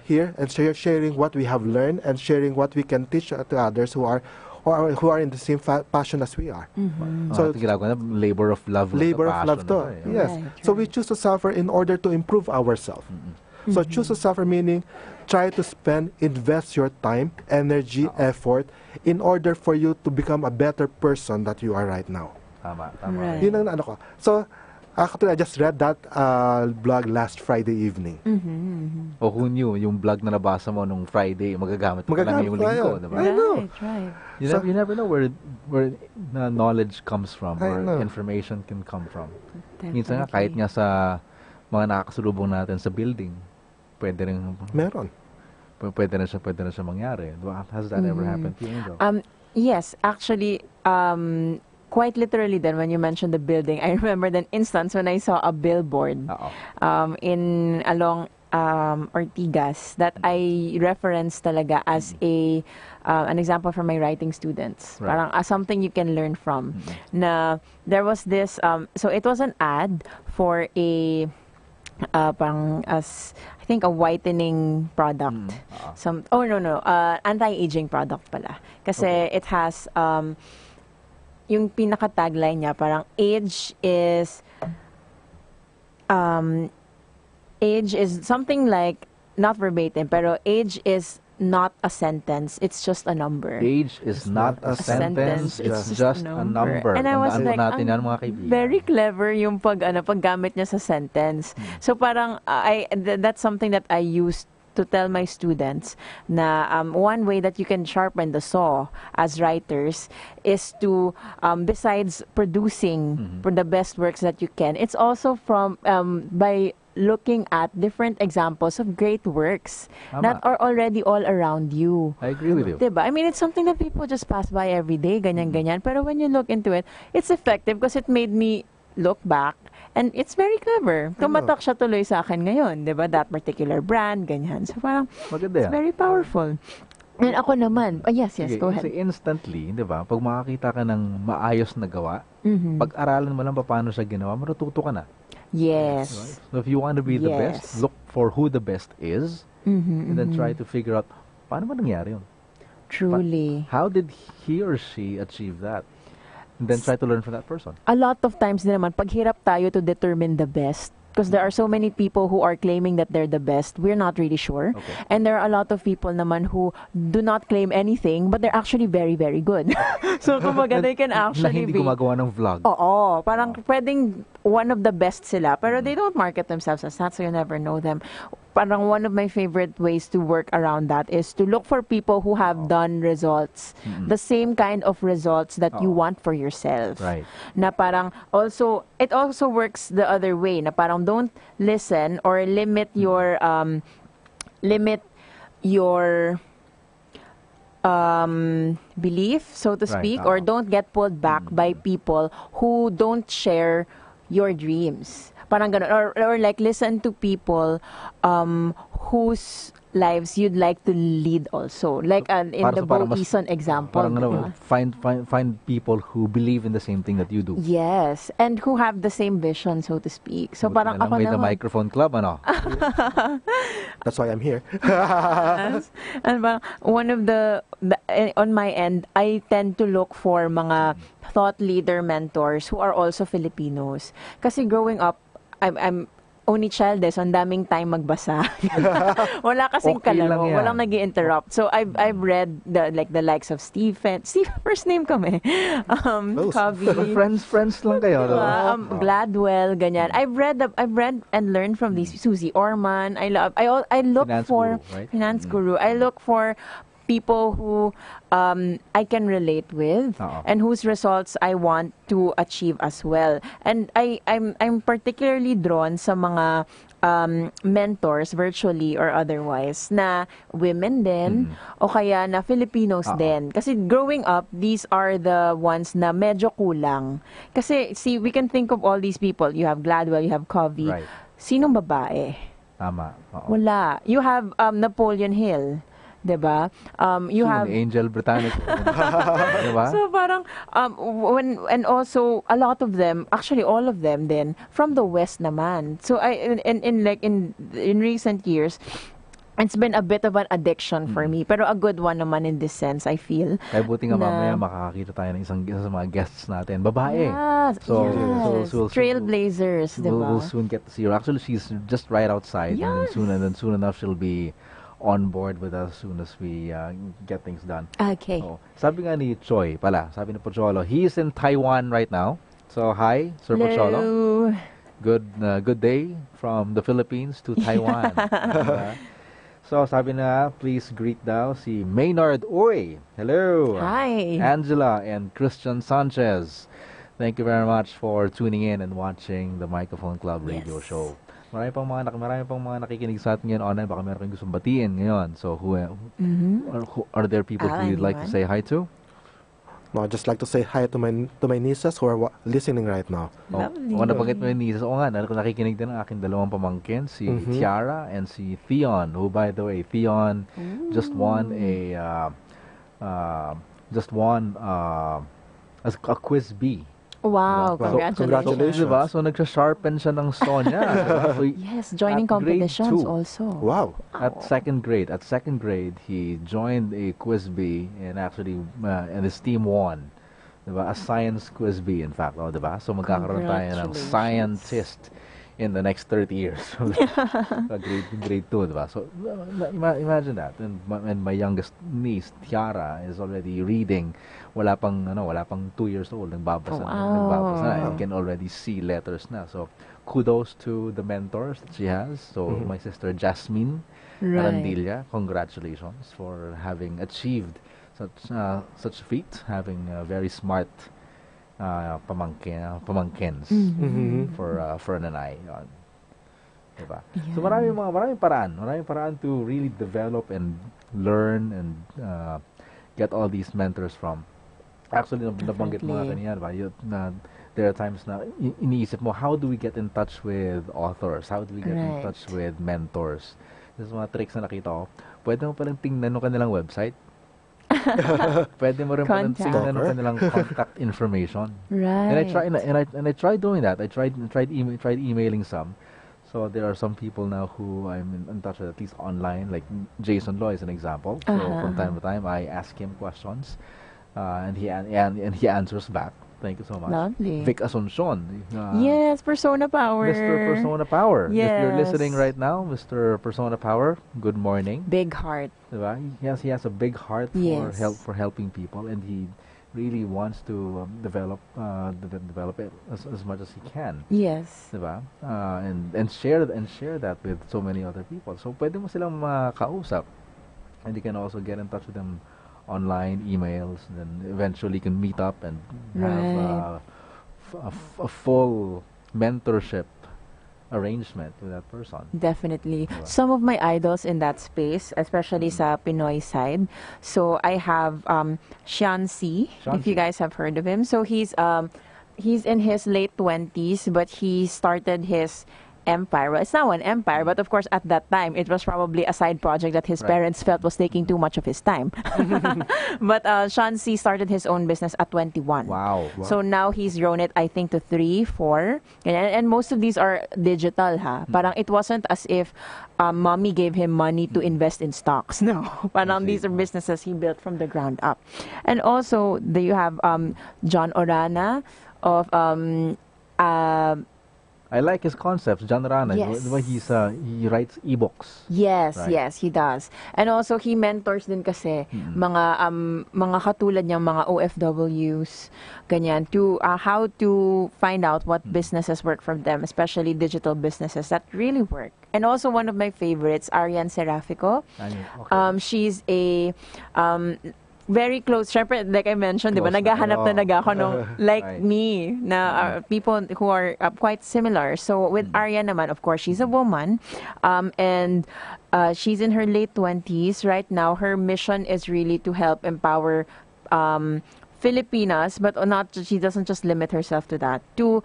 here and sharing what we have learned and sharing what we can teach to others who are in the same passion as we are. So labor of love. Labor of love too. Yes. Right, So we choose to suffer in order to improve ourselves. So choose to suffer meaning try to invest your time, energy, effort in order for you to become a better person that you are right now. Tama. Right. Yun ang ano ko. So, actually, I just read that blog last Friday evening. O who knew, yung blog na nabasa mo nung Friday, magagamit mo pa lang yung linggo, diba? I know. Right. You never know where knowledge comes from, I know. or information can come from. Definitely. Minsan nga, kahit nga sa mga nakakasalubong natin sa building, pwede rin siya mangyari. Diba? Has that ever happened to you, Angel? Yes, actually, quite literally then when you mentioned the building, I remember an instance when I saw a billboard in along Ortigas that I referenced talaga as an example for my writing students. Right. Parang something you can learn from. Na there was this so it was an ad for a I think a whitening product. Anti-aging product pala. Kasi it has yung pinaka-tagline niya, parang age is something like, not verbatim, pero age is not a sentence, it's just a number. Age is not a sentence, it's just a number. And I was Tandaan like, natin yan, mga kaibigan. very clever yung paggamit niya sa sentence. So parang, that's something that I used to tell my students na one way that you can sharpen the saw as writers is to, besides producing for the best works that you can, it's also from by looking at different examples of great works that are already all around you. I agree with you. Diba? I mean, it's something that people just pass by every day, ganyan-ganyan. Pero when you look into it, it's effective because it made me look back and it's very clever. Tumatak siya tuloy sa akin ngayon, diba? That particular brand, ganyan. So parang, Maganda yan. it's very powerful. And ako naman, yes, Okay, go ahead. Kasi instantly, di ba, pag makakita ka ng maayos na gawa, pag-aralan mo lang paano siya ginawa, matututo ka na. Yes. Right? So if you want to be the best, look for who the best is, and then try to figure out, paano ba nangyari yun? Truly. How did he or she achieve that? And then try to learn from that person. A lot of times din naman, paghirap tayo to determine the best. Because there are so many people who are claiming that they're the best. We're not really sure. Okay. And there are a lot of people naman who do not claim anything, but they're actually very, very good. So, kumbaga, they can Na actually hindi be... gumagawa ng vlog. Oo, parang pwedeng one of the best sila, pero they don't market themselves as that, so you never know them. Parang one of my favorite ways to work around that is to look for people who have done results, the same kind of results that you want for yourself. Right. Na parang it also works the other way, na parang don't listen or limit your your belief, so to speak, or don't get pulled back by people who don't share your dreams. Parang ganun. Or like listen to people whose lives you'd like to lead also. Like in the Eason example. Parang find people who believe in the same thing that you do. Yes, and who have the same vision, so to speak. So parang ako naman. May the microphone club, ano? That's why I'm here. Yes. And one of the on my end, I tend to look for mga thought leader mentors who are also Filipinos. Kasi growing up, I'm only child so ang daming time magbasa. Wala kasing kalaro, walang nag-i-interrupt. So I've read the likes of Stephen, first name kami. Covey. friends lang kayo. Gladwell, ganyan. I've read and learned from these Susie Orman. I look Finance for guru, right? finance guru. I look for people who I can relate with and whose results I want to achieve as well. And I'm particularly drawn sa mga mentors, virtually or otherwise, na women din o kaya na Filipinos din. Kasi growing up, these are the ones na medyo kulang. Kasi see, we can think of all these people. You have Gladwell, you have Covey. Right. Sinong babae? Tama. Wala. You have Napoleon Hill. Diba? You have Angel Britannic. Diba? So parang and also a lot of them, actually all of them then from the West naman. So in recent years, it's been a bit of an addiction for me, pero a good one naman in this sense, I feel. Kaya buti nga mamaya makakakita tayo ng isa sa mga guests natin, babae. Yes, so trailblazers, diba? We'll soon get to see her. Actually, she's just right outside, and then soon enough she'll be on board with us as soon as we get things done. Okay. So, sabi nga ni Choi pala, sabi ni Pocholo, he is in Taiwan right now. So, hi, Sir Pocholo. Good day from the Philippines to Taiwan. So, sabi na, please greet daw si Maynard Uy. Hello. Hi. Angela and Christian Sanchez. Thank you very much for tuning in and watching the Microphone Club radio show. Marami pang mga nakikinig sa atin ngayon online. Baka meron kayong gustong batiin ngayon. So, who are there people who you'd like to say hi to? No, I'd just like to say hi to my nieces who are listening right now. Lovely. Nabanggit mo yung nieces. Oo nga, nakikinig din ang aking dalawang pamangkin, si Tiara and si Theon. Who, by the way, Theon just won a quiz B. Wow, congratulations. Diba? So, nagsha-sharpen siya ng saw niya. Diba? So, yes, joining competitions also. Wow. At second grade, he joined a quiz bee and actually, and his team won. Diba? A science quiz bee, in fact. Diba? So, magkakaroon tayo ng scientist in the next 30 years. grade 2, diba? So, imagine that. And my youngest niece, Tiara, is already reading. Wala pang 2 years old. Nagbabasa na. And can already see letters na. So, kudos to the mentors that she has. So, my sister Jasmine Arandilla, congratulations for having achieved such a feat, having very smart pamangkins for an nanay. Diba? So maraming paraan to really develop and learn and get all these mentors from. Actually, nabanggit mo nga kanina, diba? There are times na iniisip mo, how do we get in touch with authors? How do we get in touch with mentors? This is mga tricks na nakita ko. Pwede mo palang tingnan ng kanilang website. Pwede mo rin palang tingnan ng kanilang contact information. Right. And I tried doing that. I tried emailing some. So there are some people now who I'm in touch with, at least online, like Jason Law is an example. So from time to time, I ask him questions, and he answers back. Thank you so much. Lovely. Vic Asuncion. Yes, Persona Power. Mr. Persona Power. Yes. If you're listening right now, Mr. Persona Power, good morning. Big heart. Diba? He has a big heart for helping people, and he really wants to develop it as much as he can. Yes. Diba? And share that with so many other people. So pwede mo silang makausap, and you can also get in touch with them online, emails, and then eventually can meet up and have a full mentorship arrangement with that person. Definitely. Diba? Some of my idols in that space, especially sa Pinoy side. So I have Shansi, if you Shansi. guys have heard of him. So he's in his late 20s, but he started his empire. Well, it's now an empire, but of course at that time it was probably a side project that his Right. parents felt was taking too much of his time. But Shansi started his own business at 21. Wow. So now he's grown it, I think, to 3, 4. And most of these are digital, ha? Parang it wasn't as if mommy gave him money to invest in stocks. No. Parang these are businesses he built from the ground up. And also, there you have John Orana of I like his concepts, John Rana. Yes. The way he writes ebooks. Yes, Right. yes, he does. And also he mentors din kasi mga katulad niyang mga OFWs ganyan to how to find out what businesses work for them, especially digital businesses that really work. And also one of my favorites, Ariane Serafico. Okay. She's a very close. Syempre, like I mentioned, di ba, Close na naghahanap kayo. na nagako nung like Right. me na people who are quite similar. So with Arya naman, of course, she's a woman, and she's in her late 20s right now. Her mission is really to help empower Filipinas, but not. She doesn't just limit herself to that. To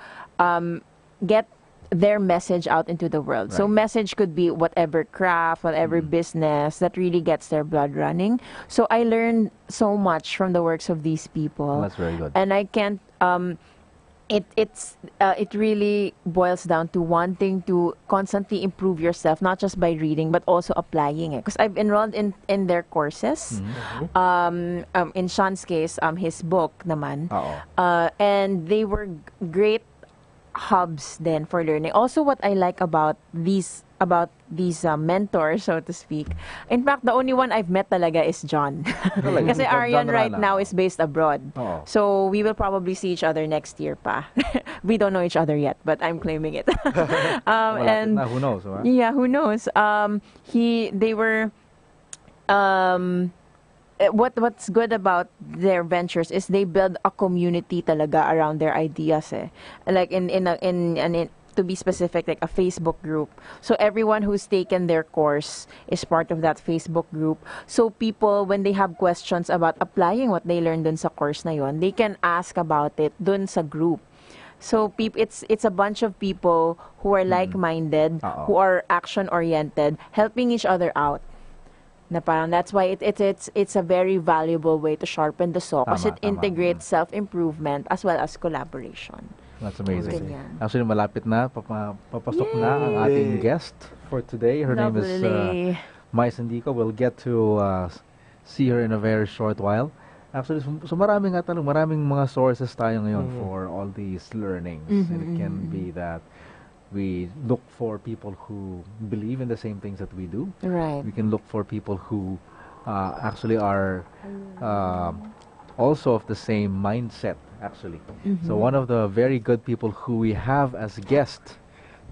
get their message out into the world. So Right. message could be whatever craft, whatever business that really gets their blood running. So I learned so much from the works of these people. That's very good. And I can't it really boils down to wanting to constantly improve yourself, not just by reading but also applying it. Because I've enrolled in their courses. In Sean's case, his book naman. And they were great hubs then for learning. Also, what I like about these mentors, so to speak. In fact, the only one I've met talaga is John. Kasi John Arian right Rana. now is based abroad. Oo. So we will probably see each other next year pa. We don't know each other yet, but I'm claiming it. Malapit And na, who knows? Right? yeah, who knows? They were what's good about their ventures is they build a community talaga around their ideas, eh. Like in to be specific, like a Facebook group. So everyone who's taken their course is part of that Facebook group. So people, when they have questions about applying what they learned dun sa course na yon, they can ask about it dun sa group. So it's a bunch of people who are like-minded, who are action-oriented, helping each other out. Na parang that's why it's a very valuable way to sharpen the saw kasi it integrates self-improvement as well as collaboration. That's amazing. Ganyan. Actually, malapit na. Papasok na ang ating guest for today. Her name is Lovely. Mai Sandico. We'll get to see her in a very short while. Actually, so maraming mga sources tayo ngayon for all these learnings. And it can be that we look for people who believe in the same things that we do. Right. We can look for people who actually are also of the same mindset, actually. So one of the very good people who we have as guest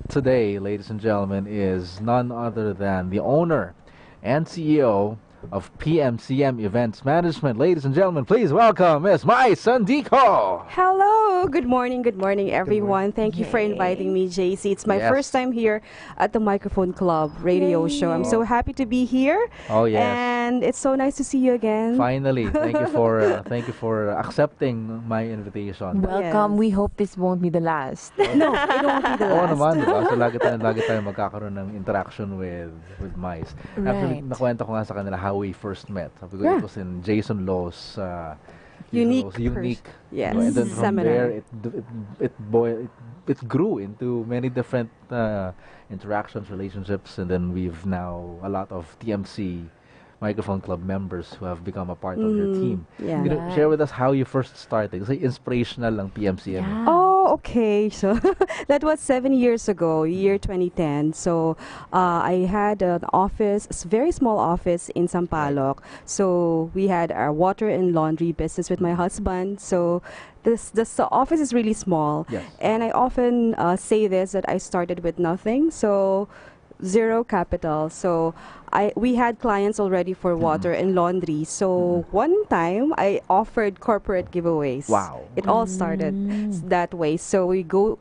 today, ladies and gentlemen, is none other than the owner and CEO of PMCM Events Management. Ladies and gentlemen, please welcome Miss Mai Sandico. Hello, good morning, everyone. Thank you for inviting me, JC. It's my Yes. first time here at the Microphone Club radio show. I'm so happy to be here. Oh, yes. And it's so nice to see you again. Finally, thank you for accepting my invitation. Welcome. Yes. We hope this won't be the last. No, it won't be the Oo last. naman, diba? So lagi tayo magkakaroon ng interaction with mice. Actually, Right. nakwento ko nga sa kanila how we first met. Sabi ko, Yeah. it was in Jason Low's Unique unique. Yes, And then from seminar. there, it grew into many different interactions, relationships, and then we've now a lot of TMC Microphone Club members who have become a part of your team. Yeah. You know, share with us how you first started. Kasi inspirational lang PMCM. Oh, okay. So that was 7 years ago, year 2010. So I had an office, a very small office in Sampaloc. So we had our water and laundry business with my husband. So this office is really small. Yes. And I often say this, that I started with nothing. So zero capital. So we had clients already for water and laundry. So one time I offered corporate giveaways. Wow. It all started that way. So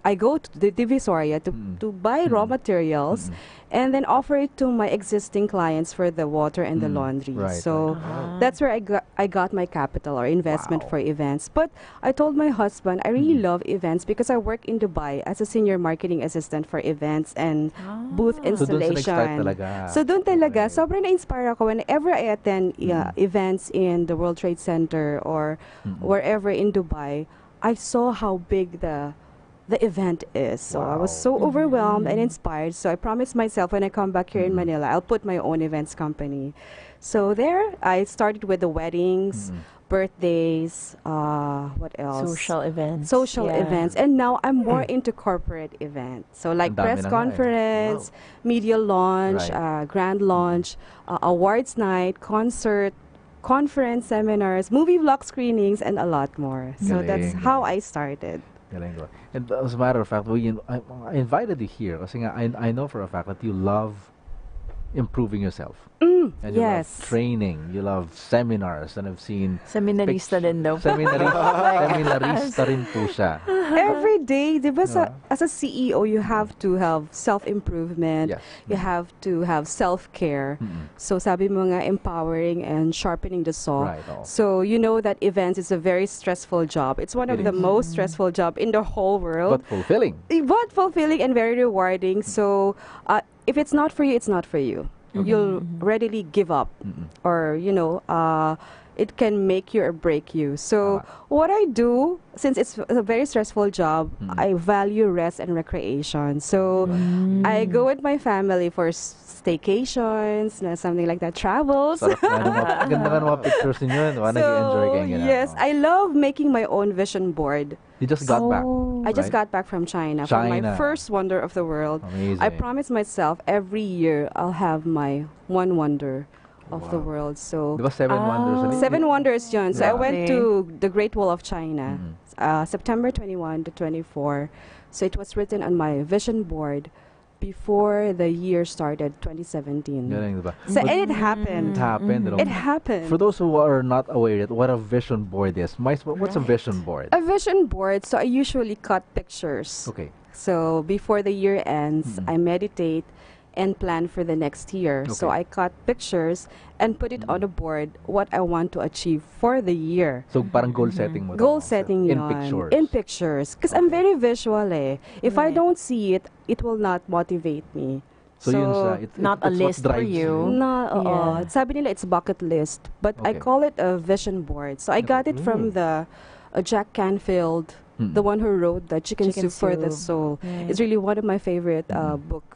I go to the Divisoria to buy raw materials and then offer it to my existing clients for the water and the laundry. Right, So that's where I got my capital or investment for events. But I told my husband I really love events because I work in Dubai as a senior marketing assistant for events and booth installation. So doon talaga. So doon talaga, sobrang na-inspire ako whenever I attend events in the World Trade Center or wherever in Dubai. I saw how big the event is. So I was so overwhelmed and inspired. So I promised myself when I come back here in Manila, I'll put my own events company. So there, I started with the weddings, birthdays, what else? Social events. Social events. And now I'm more into corporate events. So like Ang dami press na nga eh. conference, media launch, grand launch, awards night, concert, conference, seminars, movie vlog screenings, and a lot more. So that's Galing, how galing. I started. Galing ko. And as a matter of fact, I invited you here kasi nga I know for a fact that you love improving yourself. And you love Yes. training, you love seminars, and I've seen Seminarista din daw. seminarista rin po siya. Every day, di ba, Yeah. as a CEO, you have to have self-improvement. Yes. You have to have self-care. So sabi mo nga, empowering and sharpening the saw. Right, oh. So you know that events is a very stressful job. It's one of It the is. most stressful job in the whole world. But fulfilling. But fulfilling and very rewarding. So if it's not for you, it's not for you. You'll readily give up, or it can make you or break you. So what I do, since it's a very stressful job, I value rest and recreation. So I go with my family for staycations, something like that, travels. Sarap nga ganda nga ng mga pictures ninyo. Nag-enjoy kayo ganyan, yes, no? I love making my own vision board. You just got back. I just right? got back from China, for my China. first wonder of the world. Amazing. I promised myself every year I'll have my one wonder of the world. So Di ba 7 wonders? Ano yun? 7 wonders yun. So I Yeah. went to the Great Wall of China, September 21 to 24. So it was written on my vision board before the year started, 2017. Galing, di ba? So But and it happened. it happened. you know. It happened. For those who are not aware yet, what a vision board is, what's a vision board? A vision board, so I usually cut pictures. Okay. So before the year ends, I meditate and plan for the next year. So Okay. I cut pictures and put it on a board what I want to achieve for the year. So parang goal setting mo. Goal daw. setting In yun. pictures. In pictures. Because I'm very visual eh. If I Right. don't see it, it will not motivate me. So yun siya. not a it's what list for drives you. No, Yeah. sabi nila it's bucket list. But I Okay. call it a vision board. So I got it from the Jack Canfield, the one who wrote the Chicken Chicken Soup for the Soup. Soul. Right. It's really one of my favorite books.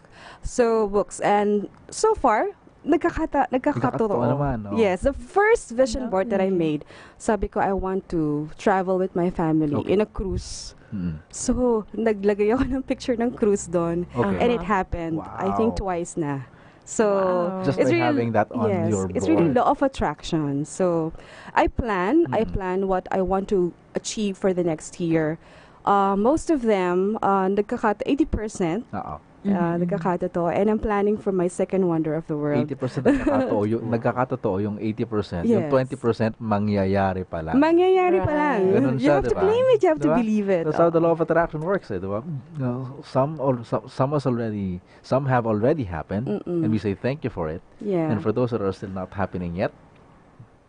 And so far, Nagkakatawa nagkakatotoo. naman, no? Yes, the first vision board that I made, sabi ko I want to travel with my family Okay. in a cruise. Mm. So, naglagay ako ng picture ng cruise doon. Okay. And it happened, I think Wow. twice na. So, Wow. Just it's by really, having that on yes, your it's really board. law of attraction. So, I plan what I want to achieve for the next year. Most of them, 80%, Oo. nagkakatotoo. And I'm planning for my second wonder of the world. 80% nagkakatotoo yung 80%. Yung Yes. 20% mangyayari pa lang. Mangyayari pa lang. Right. Ganun You siya, have to diba? claim it, you have to Diba? believe it. That's how the law of attraction works, eh, diba? Some have already happened, and we say thank you for it. Yeah. And for those that are still not happening yet,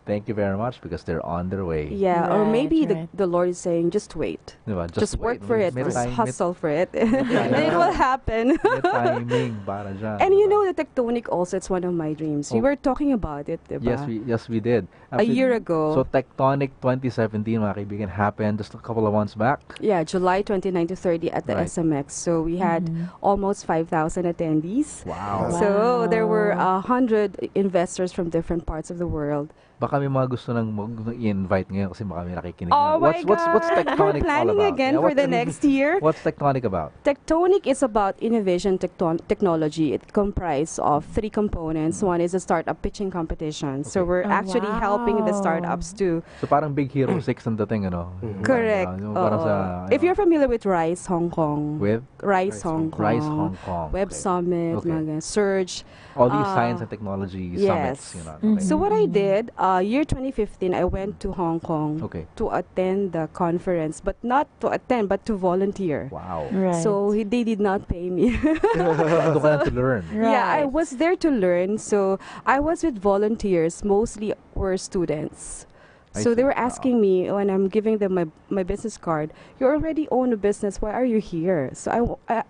thank you very much because they're on their way. Yeah, or Right, maybe right. the Lord is saying, just wait. Diba? Just work wait. for it. May Just time- hustle for it. And it will happen. May timing para dyan. And you diba? know, the tectonic also, it's one of my dreams. We Oh. were talking about it, diba? Yes, we did. A year ago. So Tectonic 2017, mga kaibigan, happened just a couple of months back. Yeah, July 29 to 30 at the Right. SMX. So we had almost 5,000 attendees. Wow. So there were 100 investors from different parts of the world. Baka may mga gusto nang i-invite ngayon kasi baka may nakikinig. Oh my What's God. Tectonic all Planning about? again for the next year. What's Tectonic about? Tectonic is about innovation technology. It comprises of 3 components. One is a startup pitching competition. So Okay. we're actually helping the startups to So parang Big Hero 6 ang dating, ano? correct. Parang sa, If you're familiar with Rise Hong Kong, with Rise Hong Kong, Rise Hong Kong. Web Okay. Summit, Okay. mga ganun, Surge. All these science and technology summits, yes. you know. Mhm. Okay. So what I did, year 2015, I went to Hong Kong Okay. to attend the conference, but not to attend, but to volunteer. Wow. Right. So they did not pay me. Doon ka lang to learn. Yeah, I Right. was there to learn. So I was with volunteers, mostly were students. I So they see. were asking me when I'm giving them my business card, you already own a business, why are you here? So I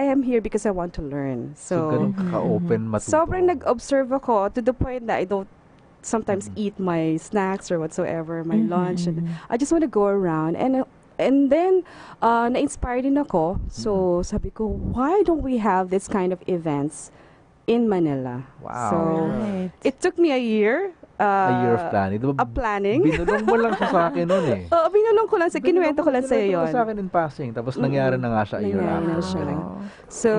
am here because I want to learn. So, ganun ka-open matuto. Sobrang nag-observe ako to the point that I don't sometimes eat my snacks or whatsoever, my lunch, and I just want to go around. And then, na-inspire din ako. So, sabi ko, why don't we have this kind of events in Manila? Wow. So, Right. it took me a year. A year of planning. Diba, A planning. binulong mo lang siya sa akin noon eh. Oo, binulong ko lang kinuwento ko lang sa'yo Kinuwento mo yun. sa akin in passing. Tapos nangyari na nga siya a year Nangyari na after. siya. Galing. So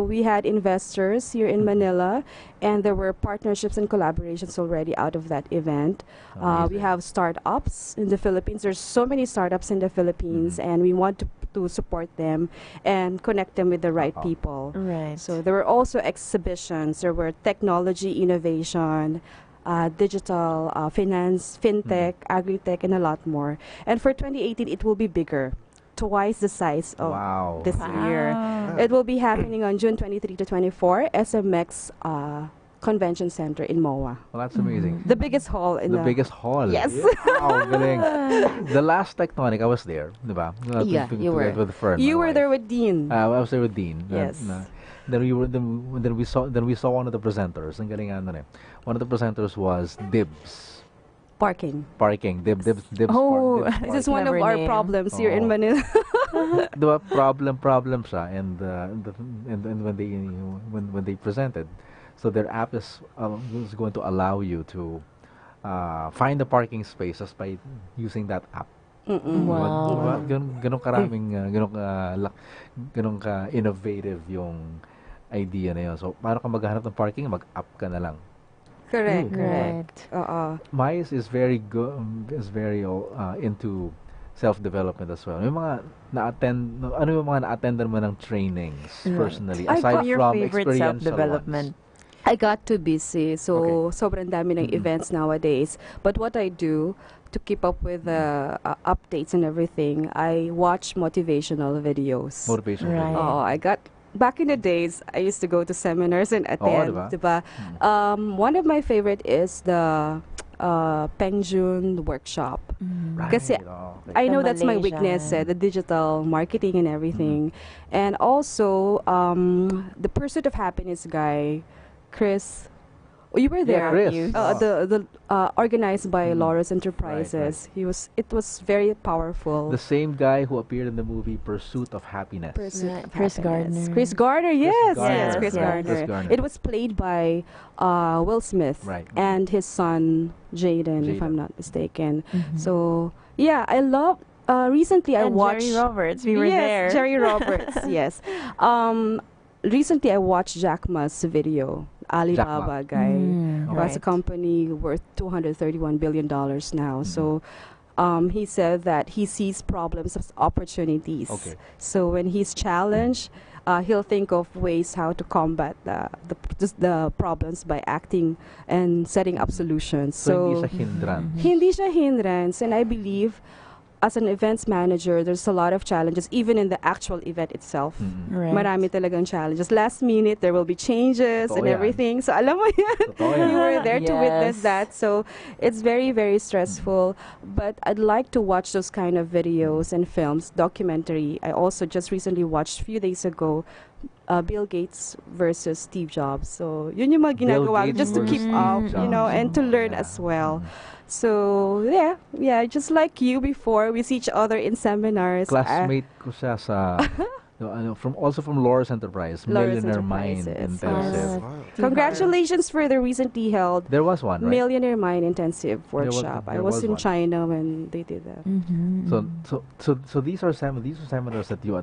we had investors here in Manila, and there were partnerships and collaborations already out of that event. We Amazing. have startups in the Philippines. There's so many startups in the Philippines, and we want to support them and connect them with the right people. Right. So there were also exhibitions. There were technology innovation, digital, finance, fintech, agri-tech, and a lot more. And for 2018, it will be bigger, twice the size of Wow. this year. It will be happening on June 23 to 24, SMX Convention Center in MOA. Well, that's amazing. The biggest hall in The biggest hall. Yes. Wow, galing. The last Tectonic, I was there, di ba? Yeah, you were. With Fern, You my were wife. there with Dean. I was there with Dean. Yes. Then we saw one of the presenters. Ang galing ano eh. One of the presenters was Dibs. Parking. Parking. Dibs. Oh, Dibs This is one of Clever our name. problems here in Oh. Manila. Diba, problem siya, and when they presented, so their app is going to allow you to find the parking spaces by using that app. Wow. Diba? Ganun karaming ganun ka innovative yung idea na yun. So paano ka maghanap ng parking? Mag-app ka na lang. Correct. Right. Mais is very good, is very into self-development as well. Yung mga ano yung mga na-attendan mo ng trainings personally, I aside Ano your from favorite experiential self-development? I got too busy, so sobrang dami ng events nowadays. But what I do to keep up with the updates and everything, I watch motivational videos. Motivation. Right. Oh, I got back in the days, I used to go to seminars and attend. diba? Diba? One of my favorite is the Pengjun workshop. Right. Kasi Okay. I The know that's my weakness, Malaysian. the digital marketing and everything. And also, the Pursuit of Happiness guy, Chris. Oh, you were there. Chris. The organized by Laurus Enterprises. It was very powerful. The same guy who appeared in the movie Pursuit of Happiness. Pursuit Right, of Chris Happiness. Gardner. Chris Gardner, yes, Gardner. yes, Chris Yes. Gardner. Chris Gardner. It was played by Will Smith Right. and his son Jaden, if Jaden. I'm not mistaken. So yeah, I love. Recently, I And watched Jerry Roberts. We were yes, there. Jerry Roberts. Yes. Recently, I watched Jack Ma's video. Alibaba guy. Has a Right. company worth $231 billion now. So he said that he sees problems as opportunities. Okay. So when he's challenged, he'll think of ways how to combat the problems by acting and setting up solutions. So hindi siya hindrance. Hindi siya hindrance, and I believe as an events manager, there's a lot of challenges, even in the actual event itself. Right. Marami talagang challenges. Last minute, there will be changes Totoo and yan. everything. So alam mo yan. Totoo yan. You were there to witness Yes. that. So it's very, very stressful. But I'd like to watch those kind of videos and films, documentary. I also just recently watched a few days ago, Bill Gates versus Steve Jobs. So yun yung mga Bill ginagawa ko Gates just to keep versus up, Steve you know, Jobs. and to learn Yeah. as well. So yeah, just like you before, we see each other in seminars. Classmate ko siya sa from Loris Enterprise, Loris Millionaire Mind Enterprises, Intensive. yes. Wow. Congratulations for the recently held There was one, right? Millionaire Mind Intensive workshop. I there was was in one. China when they did that. So these are seminars that you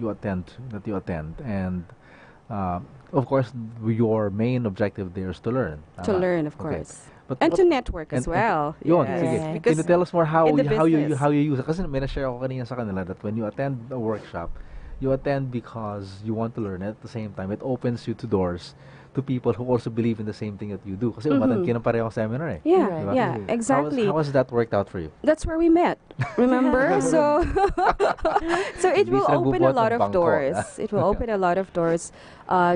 attend, and of course your main objective there is to learn. To Tama? learn, of Okay. course. And to network as well. Yun, Yes. sige. Right. Because Can you tell us more how in the you business. use it? Kasi may na-share ako kanina sa kanila that when you attend a workshop, you attend because you want to learn. At the same time, it opens you to doors to people who also believe in the same thing that you do. Kasi umattend kayo ng parehong seminar eh. Yeah, Diba? yeah, exactly. How has that worked out for you? That's where we met. Remember? so it will Bisa open a nagbubuhat lot ng of bangko, doors. ah. It will open a lot of doors.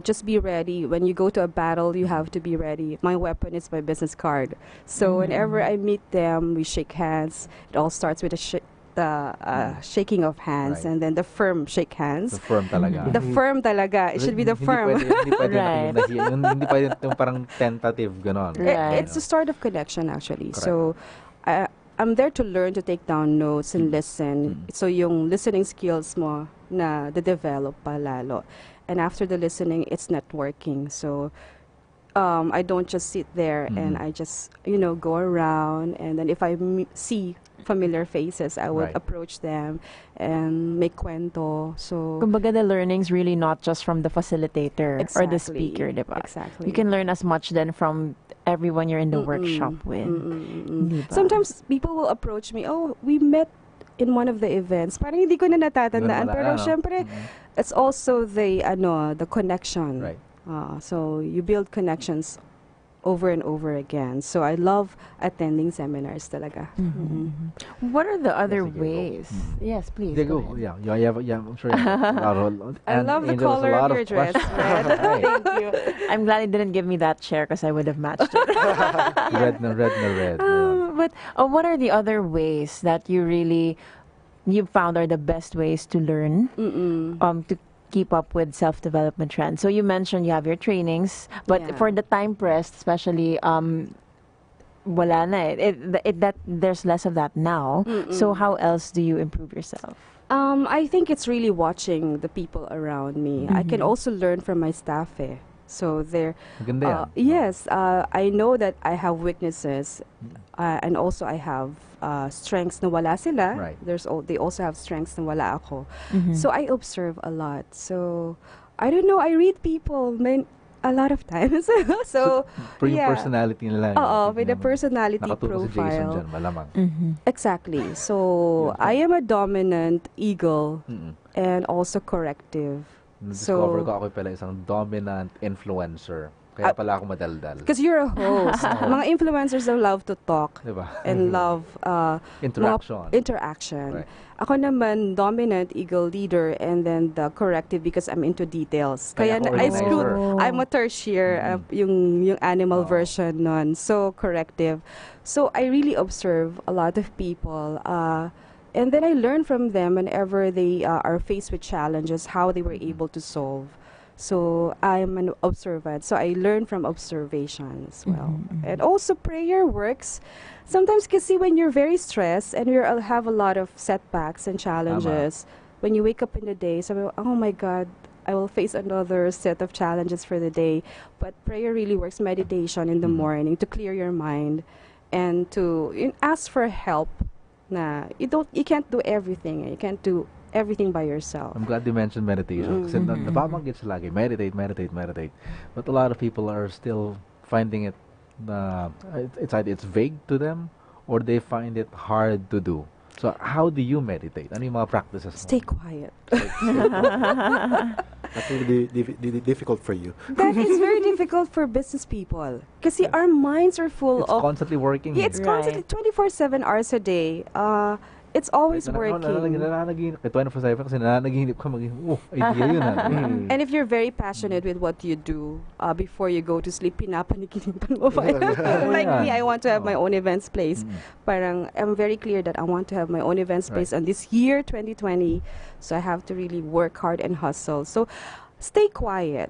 Just be ready. When you go to a battle, you have to be ready. My weapon is my business card. So whenever I meet them, we shake hands. It all starts with a shaking of hands, Right. and then the firm shake hands. The firm talaga. The firm talaga. It should be the firm. Hindi pwede Right. hindi pwede yung parang tentative ganon. Right. It's the start of connection, actually. So, I'm there to learn to take down notes and listen. So, yung listening skills mo na de-develop pa lalo. And after the listening, it's networking. So, I don't just sit there and I just, go around. And then if I see familiar faces, I would Right. approach them and make kwento. So, Kumbaga, the learning's really not just from the facilitator or the Exactly. speaker, diba? Exactly. You can learn as much then from everyone you're in the workshop with. Diba? Sometimes people will approach me, oh, we met in one of the events. Parang hindi ko na natatandaan. Ganun pala, Pero no? syempre, it's also the connection. Right. So you build connections over and over again. So I love attending seminars talaga. What are the other Sige, go. ways? Yes, please. They go go. ahead. Yeah, I'm sure you have a lot of, I and love the Angel has a color lot of your dress, questions. Red. Right. Thank you. I'm glad he didn't give me that chair because I would have matched it. Red na red. Yeah. But what are the other ways that you found are the best ways to learn, to keep up with self-development trends? So you mentioned you have your trainings, but Yeah. for the time pressed, especially, wala na eh. That there's less of that now. So how else do you improve yourself? I think it's really watching the people around me. I can also learn from my staff eh. So they're Maganda yan. yes, I know that I have weaknesses, and also I have strengths na wala sila. Right. They also have strengths na wala ako. So I observe a lot. So I don't know. I read people a lot of times. so Pero yung yeah. personality nila. Oo, yung with the tingnan mo. personality Nakatulong si Jason profile. dyan, malamang. Exactly. So I am a dominant eagle and also corrective. Discover So- ko ako pala isang dominant influencer. Kaya pala ako madaldal. Because you're a host. Mga influencers that love to talk Diba? and love Interaction. mga interaction. Right. Ako naman, dominant eagle leader and then the corrective because I'm into details. Kaya Kaya ako I organizer. scoot, I'm a tertiary, yung animal Oo. version nun. So corrective. So I really observe a lot of people. And then I learn from them whenever they are faced with challenges, how they were able to solve. So I'm an observant. So I learn from observation as well. And also prayer works. Sometimes kasi when you're very stressed and you have a lot of setbacks and challenges, when you wake up in the day, so oh my God, I will face another set of challenges for the day. But prayer really works, meditation in the morning to clear your mind and to ask for help. Na you can't do everything. You can't do everything by yourself. I'm glad you mentioned meditation. Kasi nababanggit siya lagi, meditate. But a lot of people are still finding it, it's either it's vague to them or they find it hard to do. So how do you meditate? Ano yung mga practices mo? Stay quiet. That's really difficult for you. That is very difficult for business people. Kasi our minds are full It's of... constantly working. Yeah, it's Right. constantly 24/7 hours a day. It's always working. Nananaginip ka 24/7 kasi nananaginip ka idea yun. And if you're very passionate with what you do, before you go to sleep, pinapaniginipan mo pa. Like me, I want to have my own events place. Parang, I'm very clear that I want to have my own events space on this year, 2020. So I have to really work hard and hustle. So stay quiet.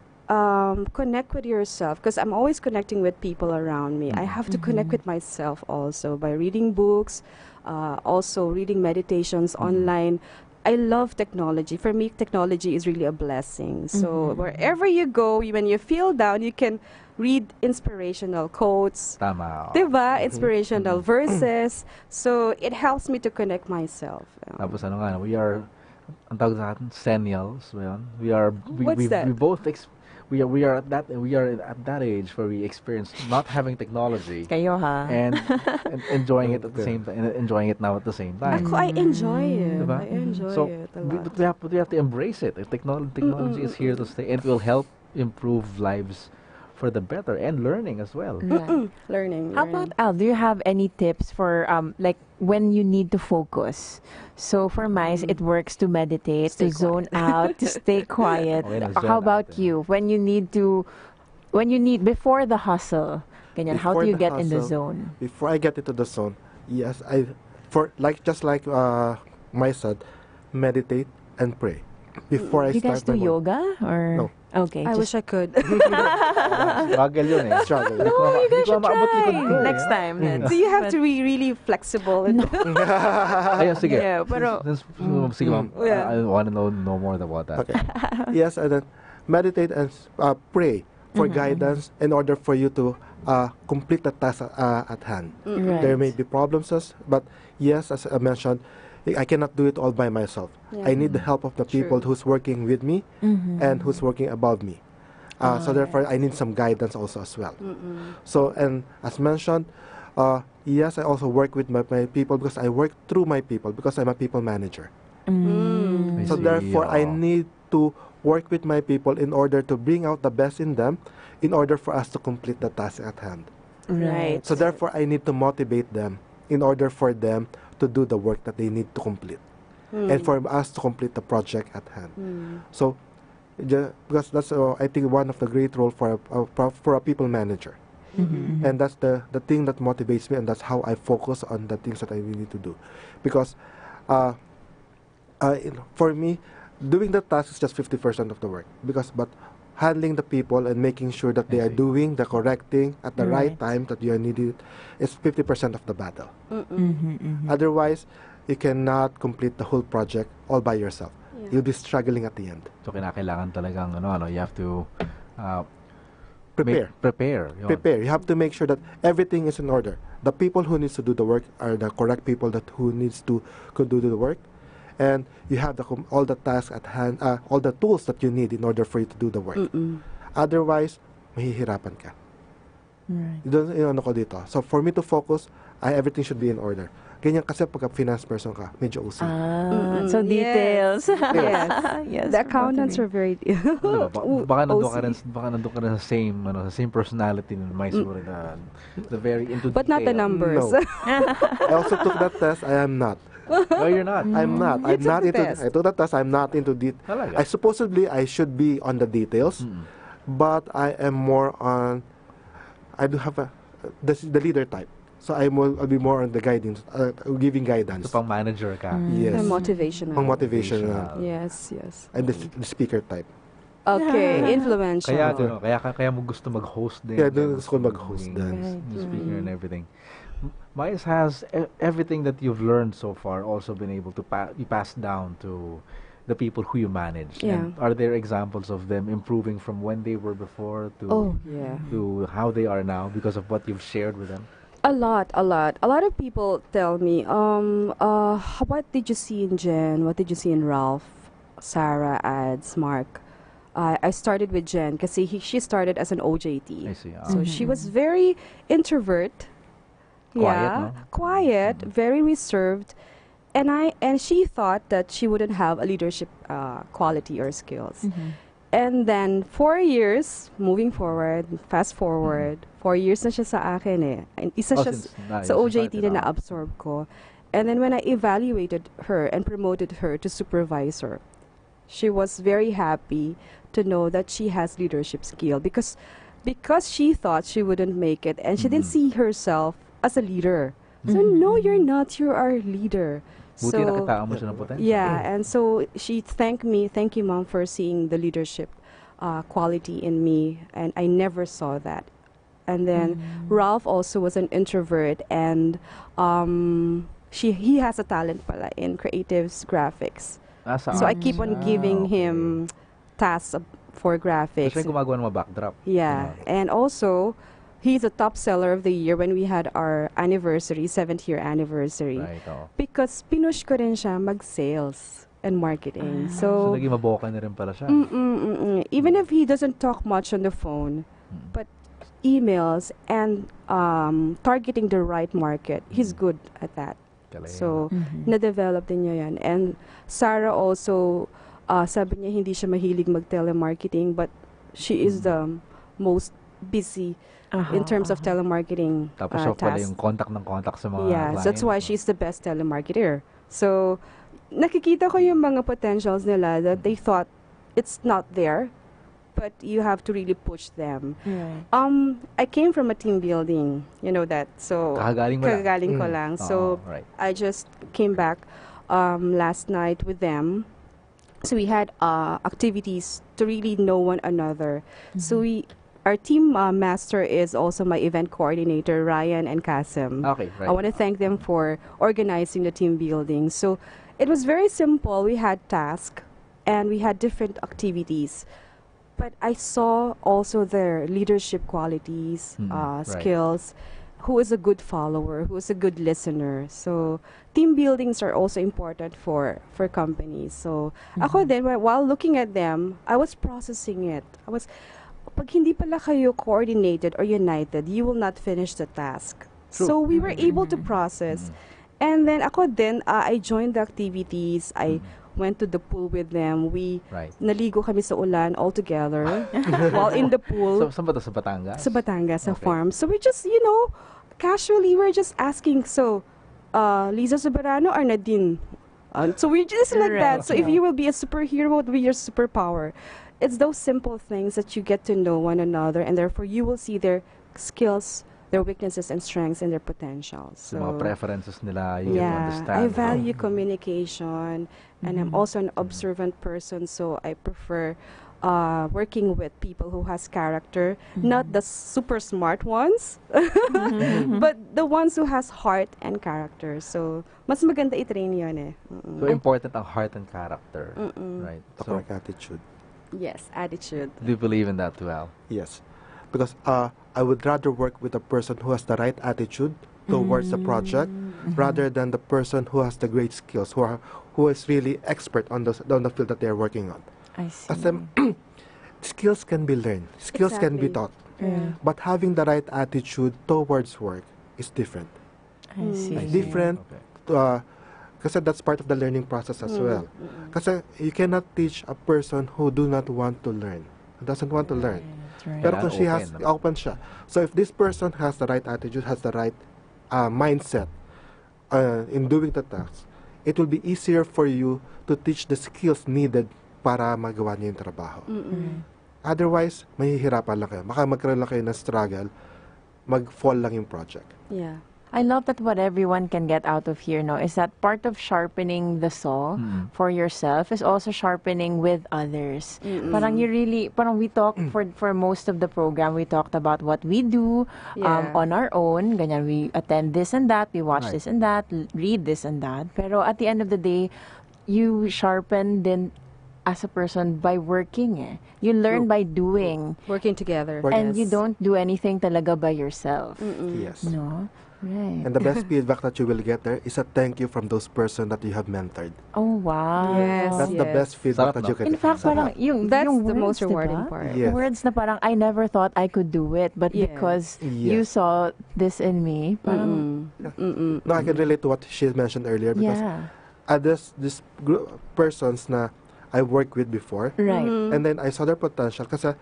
Connect with yourself because I'm always connecting with people around me. I have to connect with myself also by reading books, also reading meditations online. I love technology. For me, technology is really a blessing. So wherever you go, when you feel down, you can read inspirational quotes. Tama. Diba? Inspirational verses. So it helps me to connect myself. Tapos ano nga, we are, ang tawag sa atin, senials. We are, What's that? we both, we are at that age where we experience not having technology Kayo ha? and enjoying it at the same time, enjoying it now at the same time. Ako, I enjoy it. Diba? I enjoy So it a lot. but we have to embrace it. Technology is here to stay, and it will help improve lives for the better and learning as well. Right. Learning. How about Al? Do you have any tips for like when you need to focus? So for mice, it works to meditate, Stay to zone out, to stay quiet. Okay, nag-zone How out, about you? When you need before the hustle, ganyan, how Before do you the get in the hustle, zone? Before I get into the zone, yes, just like my son, meditate and pray before I You start guys do my work. yoga or No. Okay, I just wish I could. Struggle yun eh. Struggle. Hindi ko Oh, you hindi guys ko should maabot likod try ko eh. next time. So you have to be really flexible. And Ayun, sige. Yeah, pero Sige, ma'am. Yeah. I want to know more about that. Okay. Yes, and then meditate and pray for guidance in order for you to complete the task at hand. Right. There may be problems, but yes, as I mentioned, I cannot do it all by myself. Yeah. I need the help of the people who's working with me and who's working above me. So therefore, I need some guidance also as well. So, and as mentioned, yes, I also work with my people because I work through my people because I'm a people manager. I So see. therefore, I need to work with my people in order to bring out the best in them in order for us to complete the task at hand. right. So therefore, I need to motivate them in order for them to do the work that they need to complete and for us to complete the project at hand. So, because that's I think one of the great role for a people manager, and that's the thing that motivates me, and that's how I focus on the things that I really need to do, because for me, doing the task is just 50% of the work, but handling the people and making sure that they are doing the correct thing at the right time that you are needed is 50% of the battle. Otherwise, you cannot complete the whole project all by yourself. You'll be struggling at the end. So kinakailangan talagang you have to Prepare. Prepare. Yun. Prepare. You have to make sure that everything is in order. The people who needs to do the work are the correct people who needs to do the work, and you have all the tasks at hand, all the tools that you need in order for you to do the work. Otherwise, mahihirapan ka. Right. Yun ano ko dito. So for me to focus, everything should be in order. Ganyan kasi pagka finance person ka, medyo uso. So details. Yes. Yes. The accountants are very Diba? Baka nandun OC. ka rin sa same personality ng Mysore the very into But not the detail. numbers. No. I also took that test. I am not. No, you're not. I'm not. You I'm took not the into. test. I took the test. I'm not into Talaga? I supposedly I should be on the details, but I am more on. I do have the leader type, so I'll be more on the guidance, giving guidance. So pang manager ka. Yes. And motivational. Pang motivation. Yes, yes. And the speaker type. Okay, influential. Kaya mo gusto mag-host din. Yeah, doon gusto ko mag-host Being din. the speaker and everything. Mais has everything that you've learned so far also been able to be passed down to the people who you manage. Yeah. And are there examples of them improving from when they were before to Yeah. to how they are now because of what you've shared with them? A lot. A lot of people tell me, what did you see in Jen? What did you see in Ralph, Sarah, Ads, Mark? I started with Jen because she started as an OJT. I see. So she was very introvert. Quiet, no? Quiet, very reserved. And she thought that she wouldn't have a leadership quality or skills. And then 4 years, moving forward, fast forward, 4 years na siya sa akin eh. And isa siya sa OJT na na-absorb ko. And then when I evaluated her and promoted her to supervisor, she was very happy to know that she has leadership skill because she thought she wouldn't make it and she didn't see herself as a leader. So no, you're not. You are a leader. Buti nakitaan mo siya ng potential. Yeah, and so she thanked me. Thank you, Mom, for seeing the leadership quality in me, and I never saw that. And then Ralph also was an introvert, and he has a talent pala in creatives graphics. Sa So I arts. keep on giving him tasks for So graphics. siya yung gumagawa ng mga backdrop. Yeah, and also he's a top seller of the year when we had our anniversary, 7th year anniversary. Right, oo. Because pinush ko rin siya mag-sales and marketing. So, So, naging maboka na rin pala siya. even if he doesn't talk much on the phone, but emails and targeting the right market, he's good at that. Galing. So, na-develop din niya yan. And Sarah also, sabi niya hindi siya mahilig mag-telemarketing, but she is the most busy in terms of telemarketing Tapos siya pala tasks. yung contact sa mga Yeah, clients. so that's why she's the best telemarketer. So, nakikita ko yung mga potentials nila that they thought it's not there, but you have to really push them. Right. I came from a team building, you know that. So, Kakagaling mo lang. kakagaling ko lang. So, right. I just came back last night with them. So we had activities to really know one another. So our team master is also my event coordinator, Ryan and Kasim. Okay, right. I want to thank them for organizing the team building. So it was very simple. We had tasks and we had different activities. But I saw also their leadership qualities, Right. skills, who is a good follower, who is a good listener. So team buildings are also important for companies. So ako din, while looking at them, I was processing it. Pag hindi pala kayo coordinated or united, you will not finish the task. True. So we were able to process. And then ako din, I joined the activities. I went to the pool with them. Right. Naligo kami sa ulan all together while in the pool. So, saan ba ito? Sa Batangas? Sa Batangas, sa Okay. farm. So we just, casually, we're just asking, so, Liza Soberano or Nadine? So we're just like that. So if you will be a superhero, what will be your superpower? It's those simple things that you get to know one another, and therefore you will see their skills, their weaknesses and strengths, and their potentials. So, mga preferences nila, you get to Yeah, understand. I value communication, and I'm also an observant person, so I prefer working with people who has character, not the super smart ones, but the ones who has heart and character. So, mas maganda i-train yun eh. So, important ang heart and character. Right. The So, correct attitude. Yes, attitude. do you believe in that, well? Yes. Because I would rather work with a person who has the right attitude towards the project rather than the person who has the great skills, who is really expert on the field that they are working on. I see. Kasi skills can be learned, skills can be Exactly. taught, Yeah. but having the right attitude towards work is different. I see. Different, Okay. kasi that's part of the learning process as well. Kasi you cannot teach a person who do not want to learn, who doesn't want to learn. That's right. Pero kung she Open, has, no? open siya. So if this person has the right attitude, has the right mindset in doing the task, it will be easier for you to teach the skills needed para magawa niya yung trabaho. Otherwise, mahihirapan lang kayo. Baka magkaroon lang kayo ng struggle, mag-fall lang yung project. Yeah. I love that what everyone can get out of here now is that part of sharpening the saw for yourself is also sharpening with others. Parang we talk for most of the program, we talked about what we do Yeah. on our own. Ganyan, we attend this and that, we watch Right. this and that, read this and that. Pero at the end of the day, you sharpen then as a person by working. You learn by doing. Working together. And you Yes. don't do anything talaga by yourself. Yes. No? Right. And the best feedback that you will get there is a thank you from those person that you have mentored. Oh, wow. Yes. That's the best feedback Sarap, that no? you can In fact, parang yung That's yung the words, most rewarding diba? part. Yes. Words na parang I never thought I could do it, but Yeah. because you Yes. saw this in me, parang No, I can relate to what she mentioned earlier because yeah. this persons na I worked with before, Right. and then I saw their potential kasi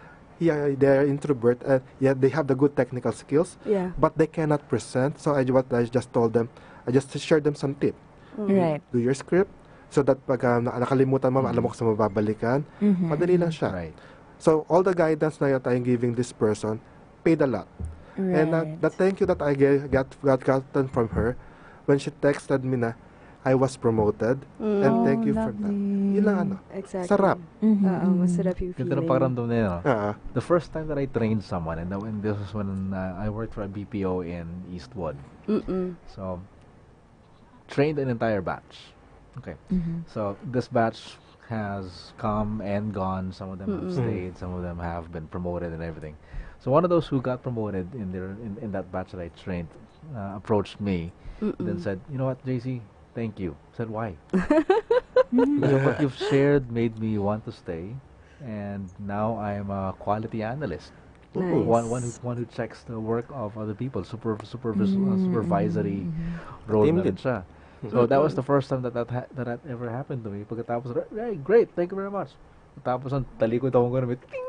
they're introvert and they have the good technical skills, Yeah. but they cannot present. So I just told them, I just shared them some tip. Right. Do your script so that pag nakalimutan mo, alam mo kung saan mababalikan. Madali lang siya. Right. So all the guidance na I'm giving this person paid a lot. And Right. the thank you that I gotten from her when she texted me na I was promoted and thank you for that. Yun lang ano. Exactly. Sarap. Masarap yung Ganda ng feeling. pakiramdam na yun. No? Ah, The first time that I trained someone, and when this was when I worked for a BPO in Eastwood. So, trained an entire batch. Okay. So this batch has come and gone. Some of them have stayed. Some of them have been promoted and everything. So one of those who got promoted in that batch that I trained approached me, then said, "You know what, JC? Thank you." I said, "Why?" Because what you've shared made me want to stay, and now I'm a quality analyst. Nice. One who checks the work of other people, supervisory role na rin siya. So that was the first time that ever happened to me. Pagkatapos, right, great, thank you very much. Tapos ang talikod ako gano'n, ting!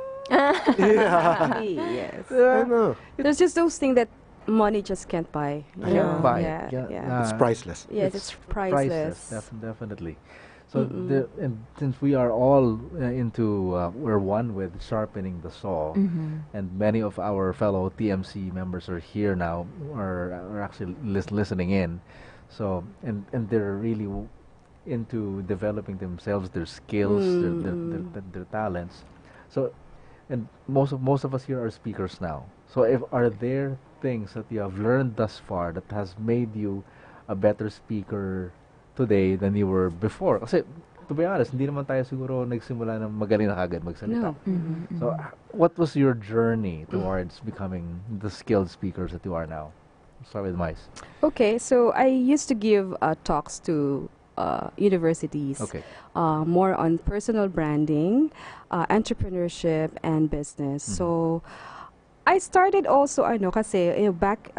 Yes. I know. There's just those things that money just can't buy. You Can't know? buy Yeah, it. yeah. It's priceless. Yes, it's priceless. Definitely. So and since we are all we're one with sharpening the saw, and many of our fellow TMC members are here now, are actually listening in. So and they're really into developing themselves, their skills, their talents. So, and most of us here are speakers now. So, are there things that you have learned thus far that has made you a better speaker today than you were before? Kasi, to be honest, hindi naman tayo siguro nagsimula ng magaling na kagad magsalita. No. So, what was your journey towards becoming the skilled speakers that you are now? Start with Mice. Okay, so I used to give talks to universities, Okay. more on personal branding, entrepreneurship, and business. So, I started also, kasi back,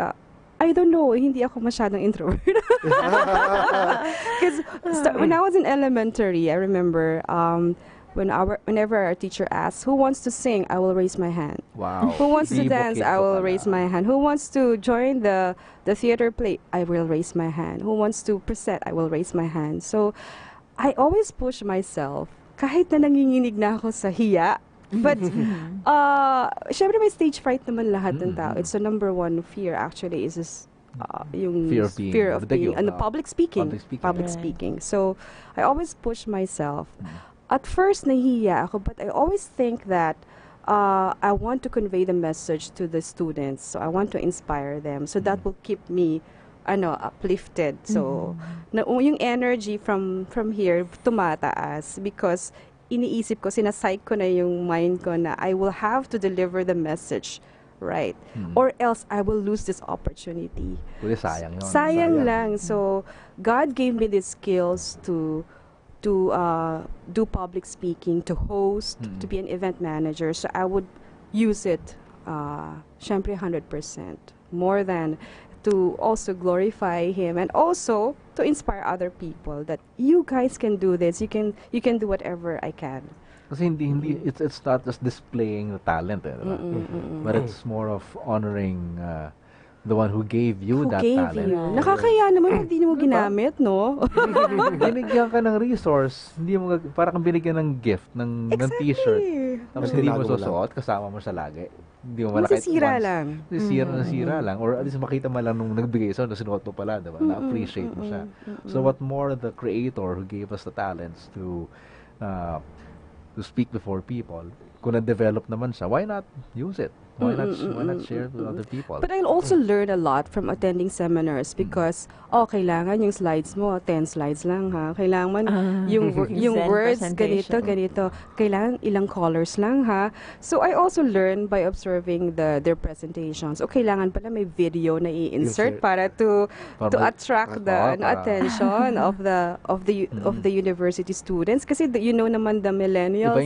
I don't know, hindi ako masyadong introvert. Because when I was in elementary, I remember whenever our teacher asks, who wants to sing, I will raise my hand. Wow. Who wants to Ibo dance, kid I ka will pala. raise my hand. Who wants to join the theater play, I will raise my hand. Who wants to present, I will raise my hand. So, I always push myself, kahit na nanginginig na ako sa hiya. But, syempre may stage fright naman lahat ng tao. It's the number one fear actually is this, yung Fear of being public speaking. Public speaking. So, I always push myself. At first, nahiya ako, but I always think that I want to convey the message to the students. So, I want to inspire them. So, that will keep me uplifted. So, yung energy from here tumataas because iniisip ko, sinasike ko na yung mind ko na I will have to deliver the message right. Or else I will lose this opportunity. Kuya, sayang yun. Sayang lang. So, God gave me these skills to do public speaking, to host, to be an event manager. So, I would use it, syempre 100%. More than to also glorify Him and also to inspire other people that you guys can do this. You can do whatever I can. Kasi hindi it's not just displaying the talent, diba? But it's more of honoring the one who gave you that talent. Nakakaya naman hindi mo ginamit, no? Binigyan ka ng resource, hindi mo parang kang binigyan ng gift ng t-shirt. Tapos hindi mo susuot, kasama mo sa lagi. Hindi mo malaki. Nasisira lang. Nasira lang. Or at least makita mo lang nung nagbigay sa sinuot mo pala, diba? Na-appreciate mo siya. So what more the creator who gave us the talents to speak before people, kung na-develop naman siya, why not use it? Why not share to other people? But I'll also learn a lot from attending seminars because kailangan yung slides mo 10 slides lang ha. Kailangan yung words ganito. Kailangan ilang colors lang ha. So I also learn by observing their presentations. O kailangan pala may video na i-insert para to attract the attention of the university students kasi naman the millennials.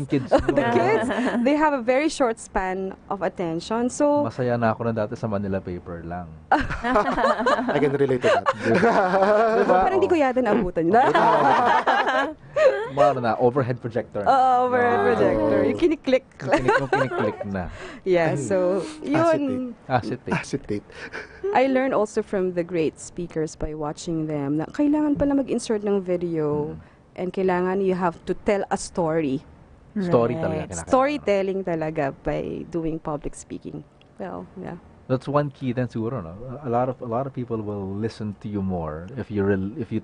The kids, they have a very short span of attention. So, masaya na ako na dati sa Manila paper lang. I can relate to that. Diba? Parang hindi ko yata naabutan yun. Overhead projector. Overhead projector. Yung kiniklik. Kiniklik na. Yeah, so, yun. Acetate. I learned also from the great speakers by watching them na kailangan pala mag-insert ng video and kailangan you have to tell a story. Storytelling talaga by doing public speaking. Well, yeah. That's one key then siguro, no? A lot of people will listen to you more if you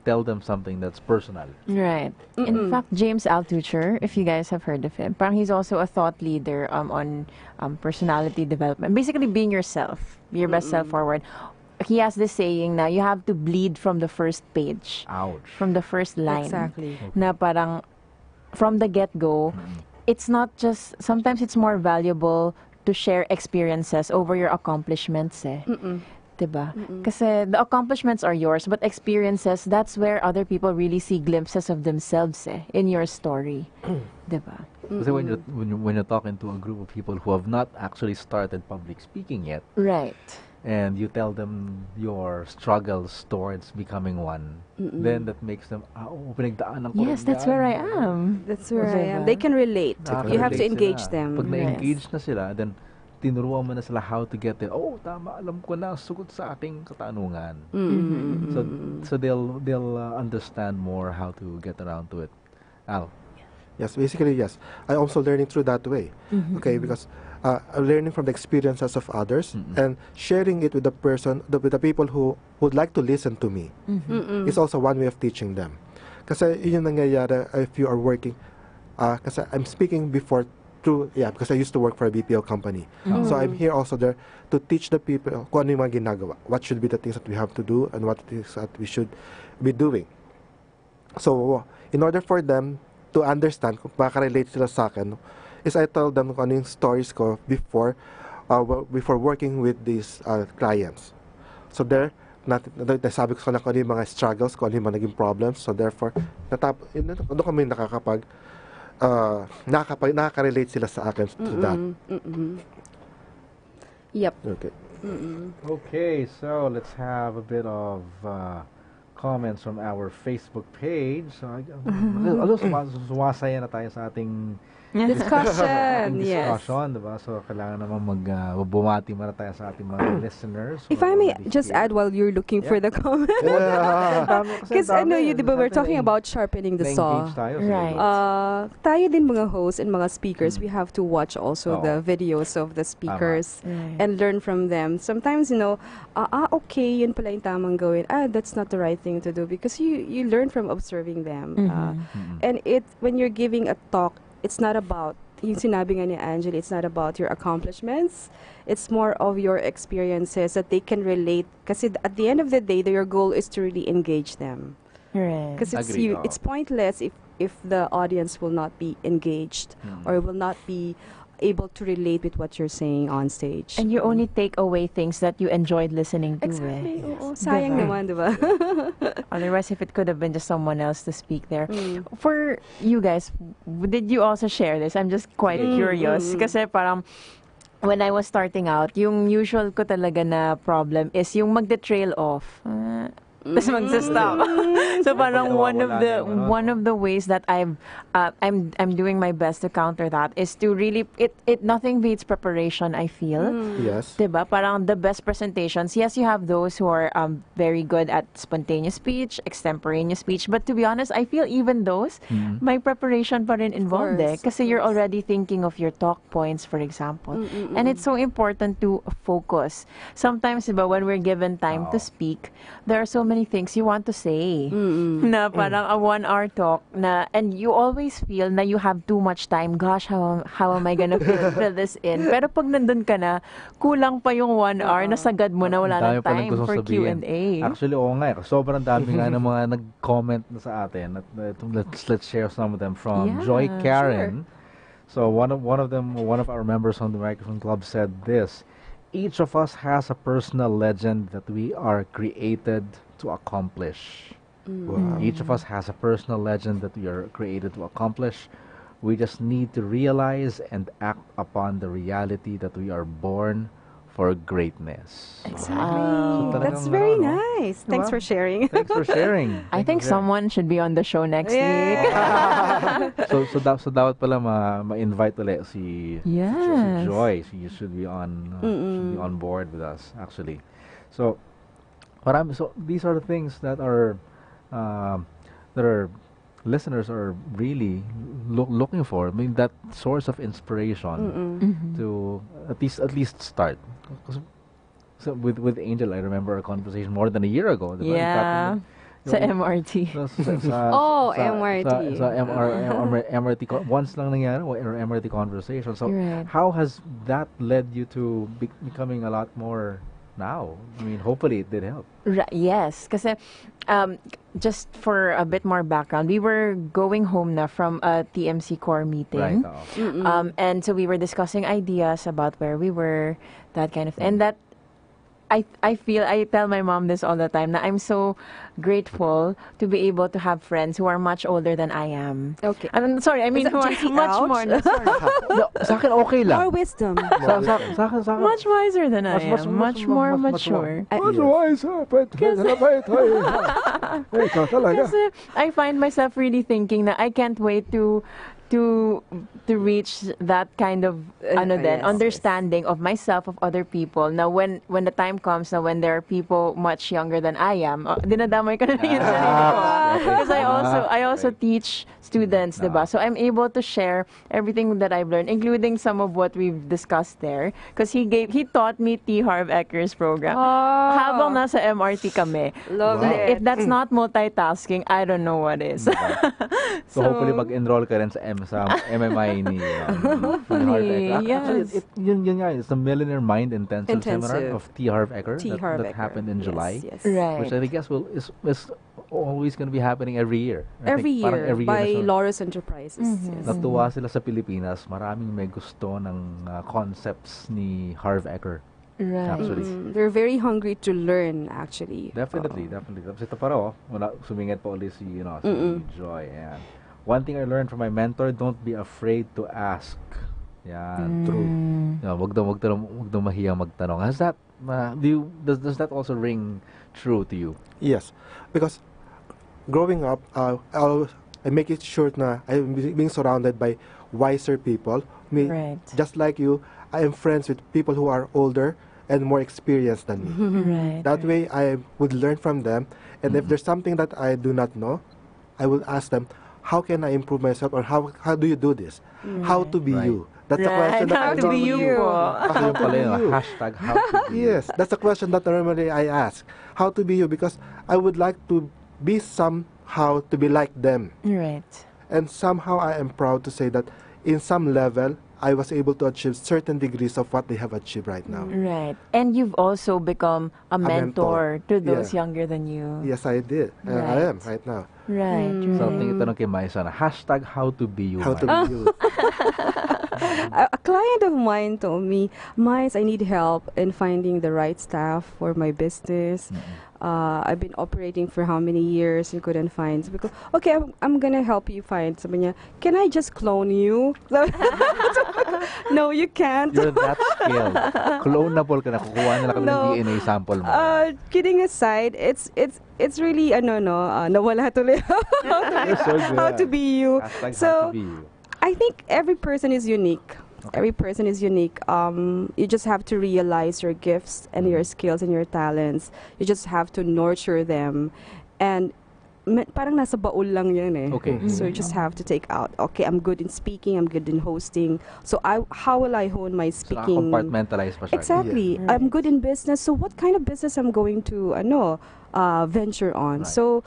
tell them something that's personal. Right. In fact, James Altucher, if you guys have heard of him, parang he's also a thought leader on personality development. Basically being yourself, be your best self forward. he has this saying na you have to bleed from the first page. Ouch. From the first line. Exactly. Na parang from the get-go, it's not just, sometimes it's more valuable to share experiences over your accomplishments Diba? Kasi the accomplishments are yours, but experiences, that's where other people really see glimpses of themselves in your story. Diba? Kasi when you're talking to a group of people who have not actually started public speaking yet, Right. and you tell them your struggles towards becoming one, then that makes them, pinagdaanan ko Yes, rin that's yan. where I am. That's where I am. Diba? They can relate. You have to Nakaka-relate engage sila. them. Pag Yes. na-engage na sila, then tinuruan mo na sila how to get there. Oh, tama, alam ko na, sugot sa aking katanungan. So they'll understand more how to get around to it. Al. Yes, basically, yes. I'm also learning through that way. Okay, because I'm learning from the experiences of others and sharing it with the person, with the people who would like to listen to me. It's also one way of teaching them. Kasi yun yung nangyayari if you are working. Kasi I'm speaking before through, because I used to work for a BPO company. So I'm here also there to teach the people kung ano yung mga ginagawa. What should be the things that we have to do and what it is that we should be doing. So, in order for them to understand kung maka-relate sila sa akin, is I tell them kung ano yung stories ko before working with these clients. So there, nasabi ko sa kanila kung ano yung mga struggles, kung ano yung mga naging problems. So therefore, doon kami nakaka-relate sila sa akin to that. Yep. Okay. Okay, so let's have a bit of comments from our Facebook page. So, sumasaya na tayo sa ating Discussion. Yes. discussion, diba? So, kailangan naman bumati muna tayo sa ating mga listeners. If I may just add while you're looking for the comment. Because I know you, diba, we're talking about sharpening the saw. Right. Tayo din mga hosts and mga speakers, we have to watch also the videos of the speakers and learn from them. Sometimes, okay, yun pala yung tamang gawin. That's not the right thing to do because you learn from observing them. And when you're giving a talk, it's not about, yung sinabi nga ni Angela, it's not about your accomplishments. It's more of your experiences that they can relate. Kasi at the end of the day, your goal is to really engage them. Right. Because it's pointless if the audience will not be engaged or will not be able to relate with what you're saying on stage. And you only take away things that you enjoyed listening to. Exactly. Oo, sayang naman, diba? Otherwise, if it could have been just someone else to speak there. For you guys, did you also share this? I'm just quite curious. Kasi parang, when I was starting out, yung usual ko talaga na problem is yung magde-trail off. Tapos magsa-stop. So parang one of the ways that I'm doing my best to counter that is to really it nothing beats preparation, I feel. Yes. Diba? Parang the best presentations. Yes, you have those who are very good at spontaneous speech, extemporaneous speech, but to be honest, I feel even those may preparation pa rin involved kasi you're already thinking of your talk points, for example. And it's so important to focus. Sometimes, diba, when we're given time to speak, there are so many things you want to say na parang a 1-hour talk na, and you always feel na you have too much time. Gosh, how am I gonna fill this in? Pero pag nandun ka na, kulang pa yung 1 hour, nasagad mo na, wala na time for Q&A. Actually, oo nga. Sobrang dami nga ng mga nag-comment na sa atin. Let's share some of them from Joy Karen. So one of our members on the Microphone Club said this: each of us has a personal legend that we are created to accomplish. Wow. Each of us has a personal legend that we are created to accomplish. We just need to realize and act upon the reality that we are born for greatness. Exactly. That's very nice. Thanks for sharing. Thanks for sharing. I think someone should be on the show next week. So dapat pala ma-invite ulit si Joy. She should be on board with us actually. So these are the things that our listeners are really looking for. I mean, that source of inspiration to at least start. So with Angel, I remember a conversation more than a year ago. Diba? Yeah. Sa MRT. MRT. Sa MRT. Once lang nangyari, or MRT conversation. So Right. how has that led you to becoming a lot more now. I mean, hopefully it did help. Yes, kasi just for a bit more background, we were going home na from a TMC core meeting. Right. And so we were discussing ideas about where we were, that kind of, and that I tell my mom this all the time, na I'm so grateful to be able to have friends who are much older than I am. Okay. I'm sorry, I mean Is that who are JC much ouch? more. No, sorry. No, sa akin okay lang. More wisdom. Sa akin. Much wiser than I am. Much more mas- mature. Mas wise, ikaw talaga. Kasi I find myself really thinking na I can't wait to reach that kind of Yes, understanding of myself, of other people. Now when the time comes na when there are people much younger than I am, dinadamay ko na yung sarili ko. Because I also teach students, diba? So I'm able to share everything that I've learned, including some of what we've discussed there. Because he taught me T. Harv Ecker's program. Habang nasa MRT kami. Love Wow. it. If that's not multitasking, I don't know what is. So hopefully mag-enroll ka rin sa MMI ni Harv Eker. Actually, Yes. yun nga, it's the Millionaire Mind Intensive Seminar Intensive. of T. Harv Eker T. Harv that Eker. happened in July. Yes. Right. Which I guess is always going to be happening every year. I Every think parang year by na siya. Loris Enterprises. Yes. Natuwa sila sa Pilipinas. Maraming may gusto ng concepts ni Harv Eker. Right. Actually. They're very hungry to learn, actually. Definitely. Tapos ito pa raw, sumingit pa ulit si Joy. Ayan. One thing I learned from my mentor, don't be afraid to ask. Yan, true. Wag daw mahiyang magtanong. Has that, does that also ring true to you? Yes, because growing up, I make it sure na I'm being surrounded by wiser people. Right. Just like you, I am friends with people who are older and more experienced than me. Right. That way, I would learn from them. And if there's something that I do not know, I will ask them, how can I improve myself, or how do you do this? How to be Right. you? That's the Right. question that How I to be normally- you. Ito yung pala yung you. hashtag how to be. Yes, that's the question that normally I ask. How to be you? Because I would like to be somehow to be like them. Right. And somehow I am proud to say that in some level, I was able to achieve certain degrees of what they have achieved right now. Right. And you've also become a mentor to those Yeah. younger than you. Yes, I did. And I Right. am right now. Right. So, itanong kay Maisa na, hashtag how to be you. How to Mai. be you. A client of mine told me, Mais, I need help in finding the right staff for my business. I've been operating for how many years and couldn't find. So because, okay, I'm gonna help you find. Sabi niya, can I just clone you? No, you can't. You're that skilled. Clonable ka na. Kukuha nila kami ng No. DNA sample mo. Kidding aside, it's really nawala tuloy. You're so good. How to be you. Hashtag So, how to be you. I think every person is unique. Every person is unique. You just have to realize your gifts and your skills and your talents. You just have to nurture them. And parang nasa baul lang yan eh. Okay. So you just have to take out, okay, I'm good in speaking, I'm good in hosting. So how will I hone my So, speaking? compartmentalize pa siya. Exactly. Yeah. I'm good in business. So what kind of business I'm going to venture on? Right. So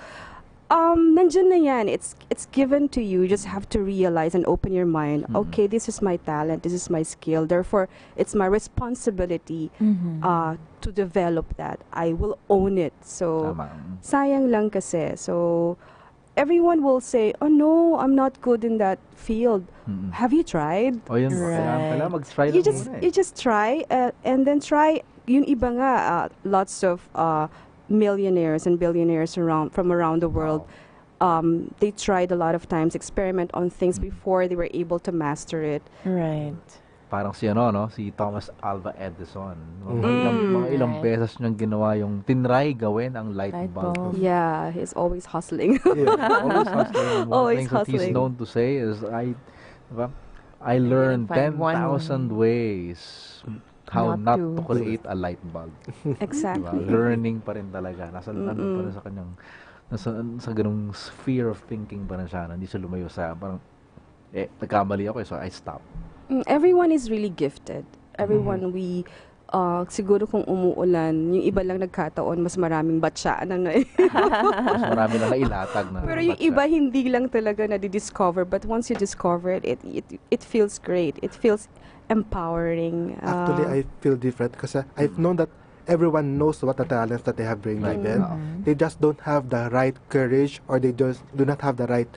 nandiyan na yan. It's given to you. You just have to realize and open your mind. Okay, this is my talent. This is my skill. Therefore, it's my responsibility to develop that. I will own it. So Tama. sayang lang kasi. So everyone will say, "Oh no, I'm not good in that field." Have you tried? O yun, Right. kailangan mag-try You lang just muna eh. you just try and then try. Yung iba nga, lots of millionaires and billionaires from around the world. They tried a lot of times, experiment on things before they were able to master it. Right. Parang si si Thomas Alva Edison. Mga ilang beses niyang ginawa yung tinry gawin ang light Light bulb. bulb. Yeah, he's always hustling. Always hustling. And one Always thing that he's hustling. known to say is, I learned find one 10,000 ways how not not to to. create a light bulb. Exactly. Diba? Learning pa rin talaga. Nasa ano pa rin sa kanyang sa ganung sphere of thinking pa rin siya. Hindi siya lumayo sa parang nagkamali ako so I stop. Everyone is really gifted. Everyone siguro kung umuulan, yung iba lang nagkataon, mas maraming batsaan na Mas marami lang nailatag na. Pero yung batsa. iba hindi lang talaga na-discover, but once you discover it, it feels great. It feels empowering. Actually, I feel different because I've known that everyone knows what the talents that they have bring given. They just don't have the right courage, or they just do not have the right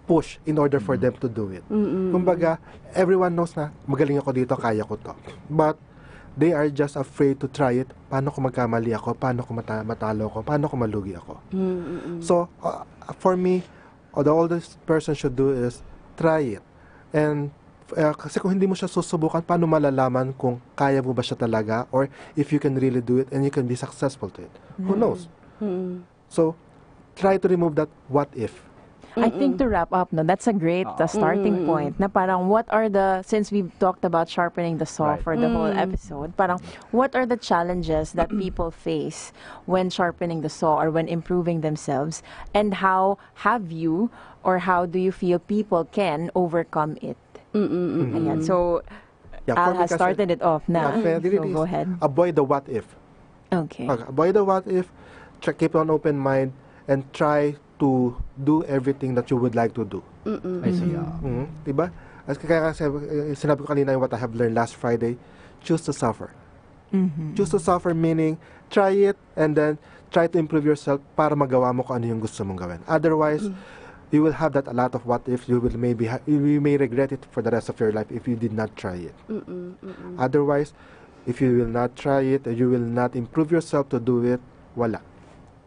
push in order for them to do it. Kumbaga, everyone knows na magaling ako dito, kaya ko to. But they are just afraid to try it. Paano kung magkamali ako? Paano kung matalo ako? Paano kung malugi ako? So, for me, all this person should do is try it. And kasi kung hindi mo siya susubukan, paano malalaman kung kaya mo ba siya talaga, or if you can really do it and you can be successful to it? Who knows? So, try to remove that what if. I think to wrap up, no, that's a great starting point. Na parang since we've talked about sharpening the saw for the whole episode, parang what are the challenges that people face when sharpening the saw or when improving themselves, and how have you or how do you feel people can overcome it? Ayan. So, Al has started it off now. So go ahead. Avoid the what if. Okay. Avoid the what if. Keep an open mind and try to do everything that you would like to do. I see. Diba? As kaya sinabi ko kanina what I have learned last Friday, choose to suffer. Choose to suffer meaning try it and then try to improve yourself para magawa mo kung ano yung gusto mong gawin. Otherwise, you will have that a lot of what if. You may regret it for the rest of your life if you did not try it. Otherwise, if you will not try it, you will not improve yourself to do it, wala.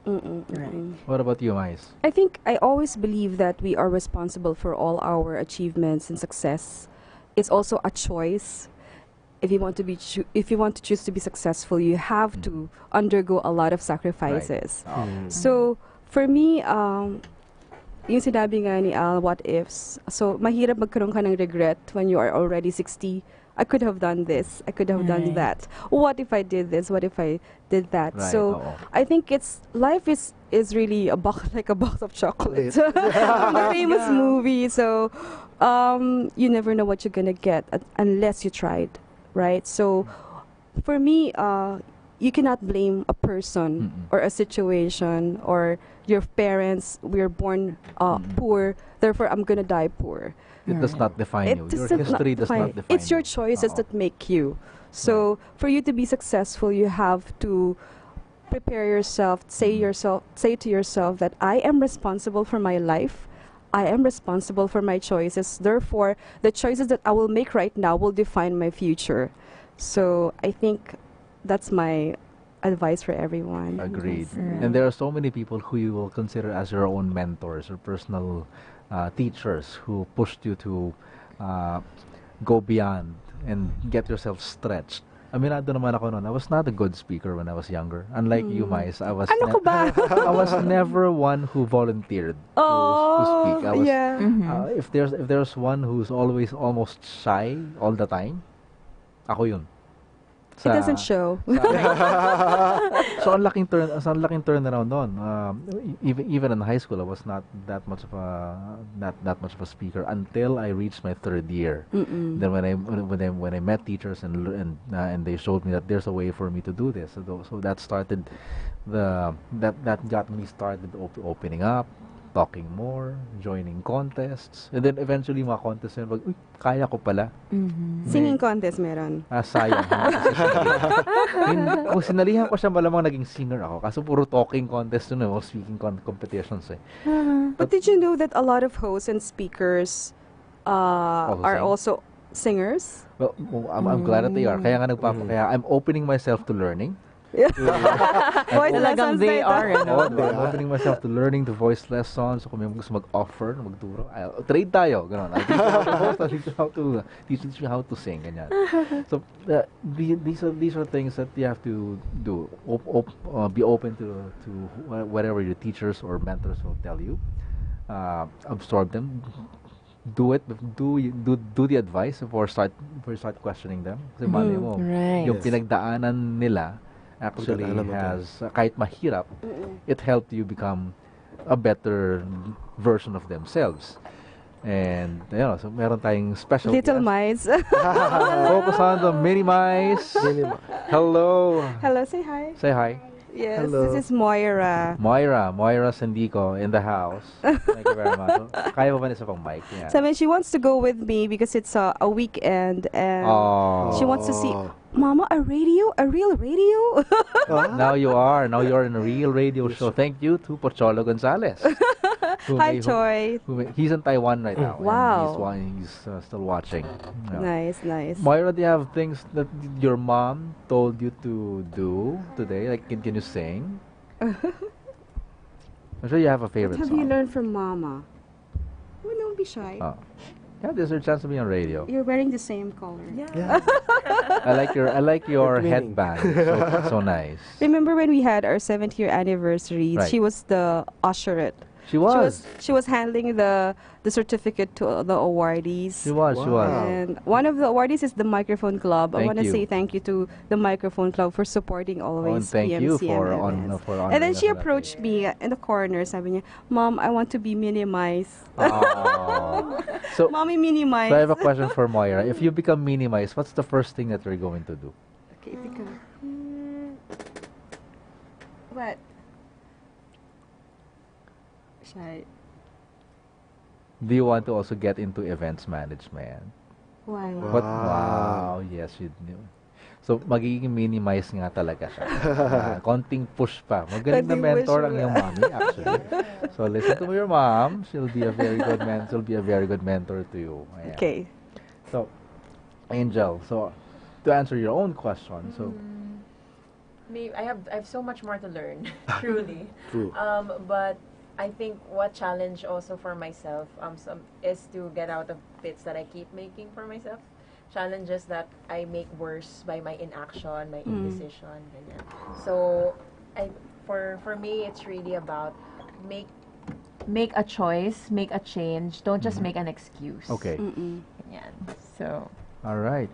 Right. What about you, Mais? I think I always believe that we are responsible for all our achievements and success. It's also a choice. If you want to choose to be successful, you have to undergo a lot of sacrifices. So for me, yung sinabi nga ni Al, what ifs. So mahirap magkaroon ka ng regret when you are already 60. I could have done this. I could have done that. What if I did this? What if I did that? Right. So I think life is really like a box of chocolates. The famous movie. So you never know what you're gonna get unless you tried, right? So for me, you cannot blame a person or a situation or your parents. We're born poor, therefore I'm gonna die poor. It does not define you. Your history does not define you. It's your choices that make you. So for you to be successful, you have to prepare yourself, say to yourself that I am responsible for my life. I am responsible for my choices. Therefore, the choices that I will make right now will define my future. So I think that's my advice for everyone. Agreed. And there are so many people who you will consider as your own mentors or personal teachers who pushed you to go beyond and get yourself stretched. Aminado naman ako noon. I was not a good speaker when I was younger. Unlike you, Mais, I was I was never one who volunteered to speak. I was, if there's one who's always almost shy all the time, ako yun. It doesn't show. So ang laking turnaround noon. Even in high school, I was not that much of a speaker until I reached my third year. Then when I met teachers and they showed me that there's a way for me to do this. So that started that got me started opening up, talking more, joining contests, and then eventually mga contests yun, kaya ko pala. Singing contest meron. Sayang. Kung sinalihan ko siya, malamang naging singer ako. Kaso puro talking contest yun, o speaking competitions eh. But did you know that a lot of hosts and speakers are also singers? Well, I'm glad that they are. Kaya nga kaya I'm opening myself to learning. Voice lessons they are. I'm opening myself to learning the voice lessons. So kung may gusto mag-offer, magturo, trade tayo. Ganon. I'll teach you how to sing. Ganyan. So these are things that you have to do. Be open to whatever your teachers or mentors will tell you. Absorb them. Do it. Do the advice before you start questioning them. Kasi mali mo, yung pinagdaanan nila actually has, kahit mahirap, it helped you become a better version of themselves. And, so meron tayong special Little Mice. Focus on the mini mice. Hello. Hello, say hi. Say hi. Yes, Hello. this is Moira. Moira Sandico in the house. Thank you very much. Kaya mo ba isa pang mic? Yeah. So, she wants to go with me because it's a weekend and she wants to see Mama, a radio? A real radio? Now you are. Now you're in a real radio show. Thank you to Pocholo Gonzalez. Hi, Choi. He's in Taiwan right now. Wow. And he's still watching. Yeah. Nice, nice. Moira, do you have things that your mom told you to do today? Like, can you sing? I'm sure you have a favorite What have song. you learned from Mama? Oh, don't be shy. Oh. Yeah, there's a chance to be on radio. You're wearing the same color. Yeah. I like your Twinning. headband. So, so nice. Remember when we had our 7th year anniversary? Right. She was the usherette. She was. She was handling the certificate to the awardees. She was. Wow. And one of the awardees is the Microphone Club. I Thank want to you. say thank you to the Microphone Club for supporting always and thank you PMCM for events. honoring And then us she that day. approached me in the corner. Sabi niya, Mom, I want to be minimized. Oh. So, Mommy, minimize. so I have a question for Moira. If you become minimized, what's the first thing that you're going to do? Okay, tika. What? Shy. Do you want to also get into events management? Why? What? Wow, yes, you knew. So, magiging minimize nga talaga siya. Konting push pa. Magaling na Konting mentor push ang pa. iyong mommy, actually. So, listen to your mom. She'll be a very good mentor to you. Ayan. Okay. So, Angel, so, to answer your own question, so, Maybe I have so much more to learn, truly. True. But I think what challenge also for myself is to get out of pits that I keep making for myself. Challenges that I make worse by my inaction, my indecision, ganyan. So, for me, it's really about make a choice, make a change. Don't just make an excuse. okay. Ganyan. So. All right.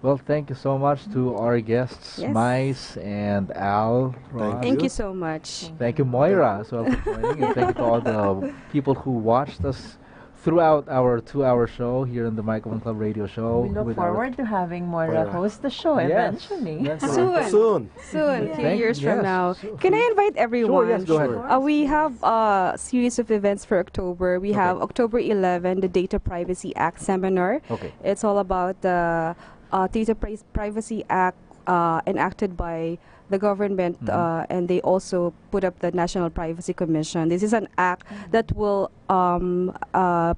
Well, thank you so much to our guests, Yes. Mice and Al. Ron. Thank you so much. Thank you, Moira, as well, for joining. And thank you to all the people who watched us throughout our 2-hour show here in the Microphone Club Radio Show. We look with our- forward to having Moira Moira. host the show Yes. eventually. Yes. Soon. Soon. A few Thank- years from yes. now. Sure. Can I invite everyone? Sure, yes, go ahead. We have a series of events for October. We have October 11, the Data Privacy Act seminar. Okay. It's all about the Data Privacy Act enacted by the government, and they also put up the National Privacy Commission. This is an act that will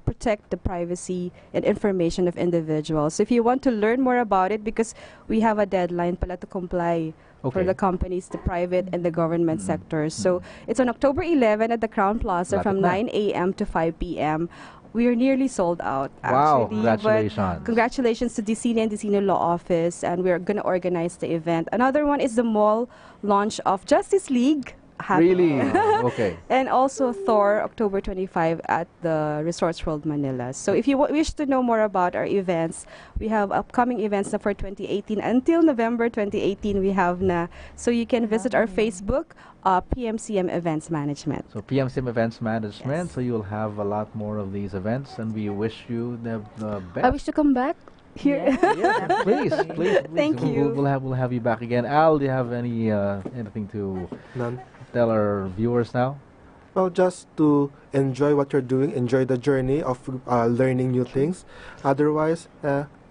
protect the privacy and information of individuals. So if you want to learn more about it, because we have a deadline pala to comply for Okay. the companies, the private and the government sectors. So it's on October 11 at the Crown Plaza from Lapit na. 9 a.m. to 5 p.m. We are nearly sold out, Wow, actually. congratulations. But congratulations to Dicino and Dicino Law Office, and we're going to organize the event. Another one is the mall launch of Justice League. Really? Okay. And also Thor, October 25 at the Resorts World Manila. So if you wish to know more about our events, we have upcoming events na for 2018. Until November 2018, we have na. So you can visit our Facebook, PMCM Events Management. So PMCM Events Management, Yes. so you'll have a lot more of these events, and we wish you the best. I wish to come back here. Yes, please. Thank you. We'll have you back again. Al, do you have anything to None. tell our viewers now? Well, just to enjoy what you're doing, enjoy the journey of learning new things. Otherwise,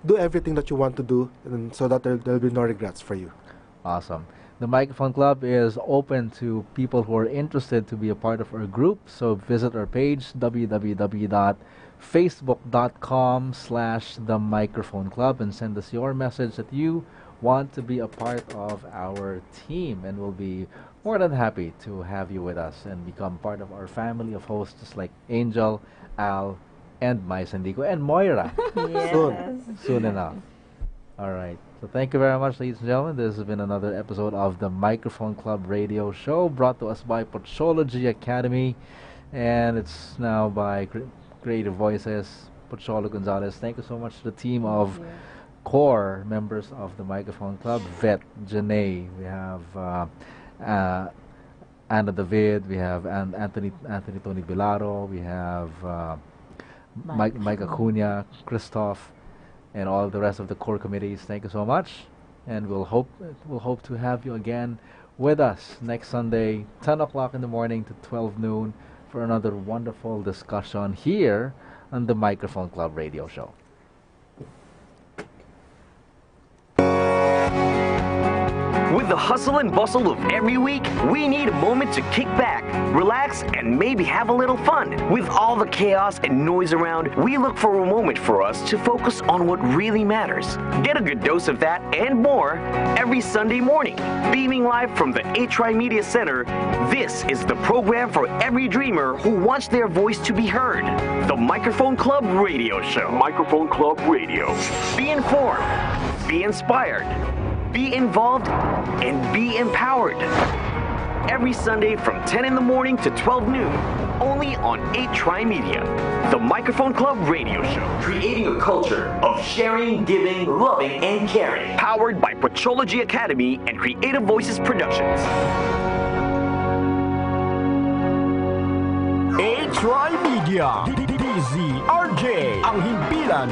do everything that you want to do, and so that there'll be no regrets for you. Awesome. The Microphone Club is open to people who are interested to be a part of our group. So visit our page, www.facebook.com/The Microphone Club, and send us your message that you want to be a part of our team. And we'll be more than happy to have you with us and become part of our family of hosts, just like Angel, Al, and Mai Sandico, and Moira. Soon enough. All right. So thank you very much, ladies and gentlemen. This has been another episode of the Microphone Club Radio Show, brought to us by Pochology Academy, and it's now by Creative Voices, Pocholo Gonzalez. Thank you so much to the team of core members of the Microphone Club, Vet, Janae, we have Anna David, we have Anthony Tony Bilaro, we have Mike Acuna, Christoph, and all the rest of the core committees. Thank you so much, and we'll hope to have you again with us next Sunday, 10 o'clock in the morning to 12 noon, for another wonderful discussion here on the Microphone Club Radio Show. the hustle and bustle of every week, we need a moment to kick back, relax, and maybe have a little fun. With all the chaos and noise around, we look for a moment for us to focus on what really matters. Get a good dose of that and more every Sunday morning. Beaming live from the TriMedia Center, this is the program for every dreamer who wants their voice to be heard. The Microphone Club Radio Show. Microphone Club Radio. Be informed, be inspired, be involved, and be empowered. Every Sunday from 10 in the morning to 12 noon, only on TriMedia, the Microphone Club Radio Show. Creating a culture of sharing, giving, loving, and caring. Powered by Patrology Academy and Creative Voices Productions. TriMedia, DZRJ, ang himpilan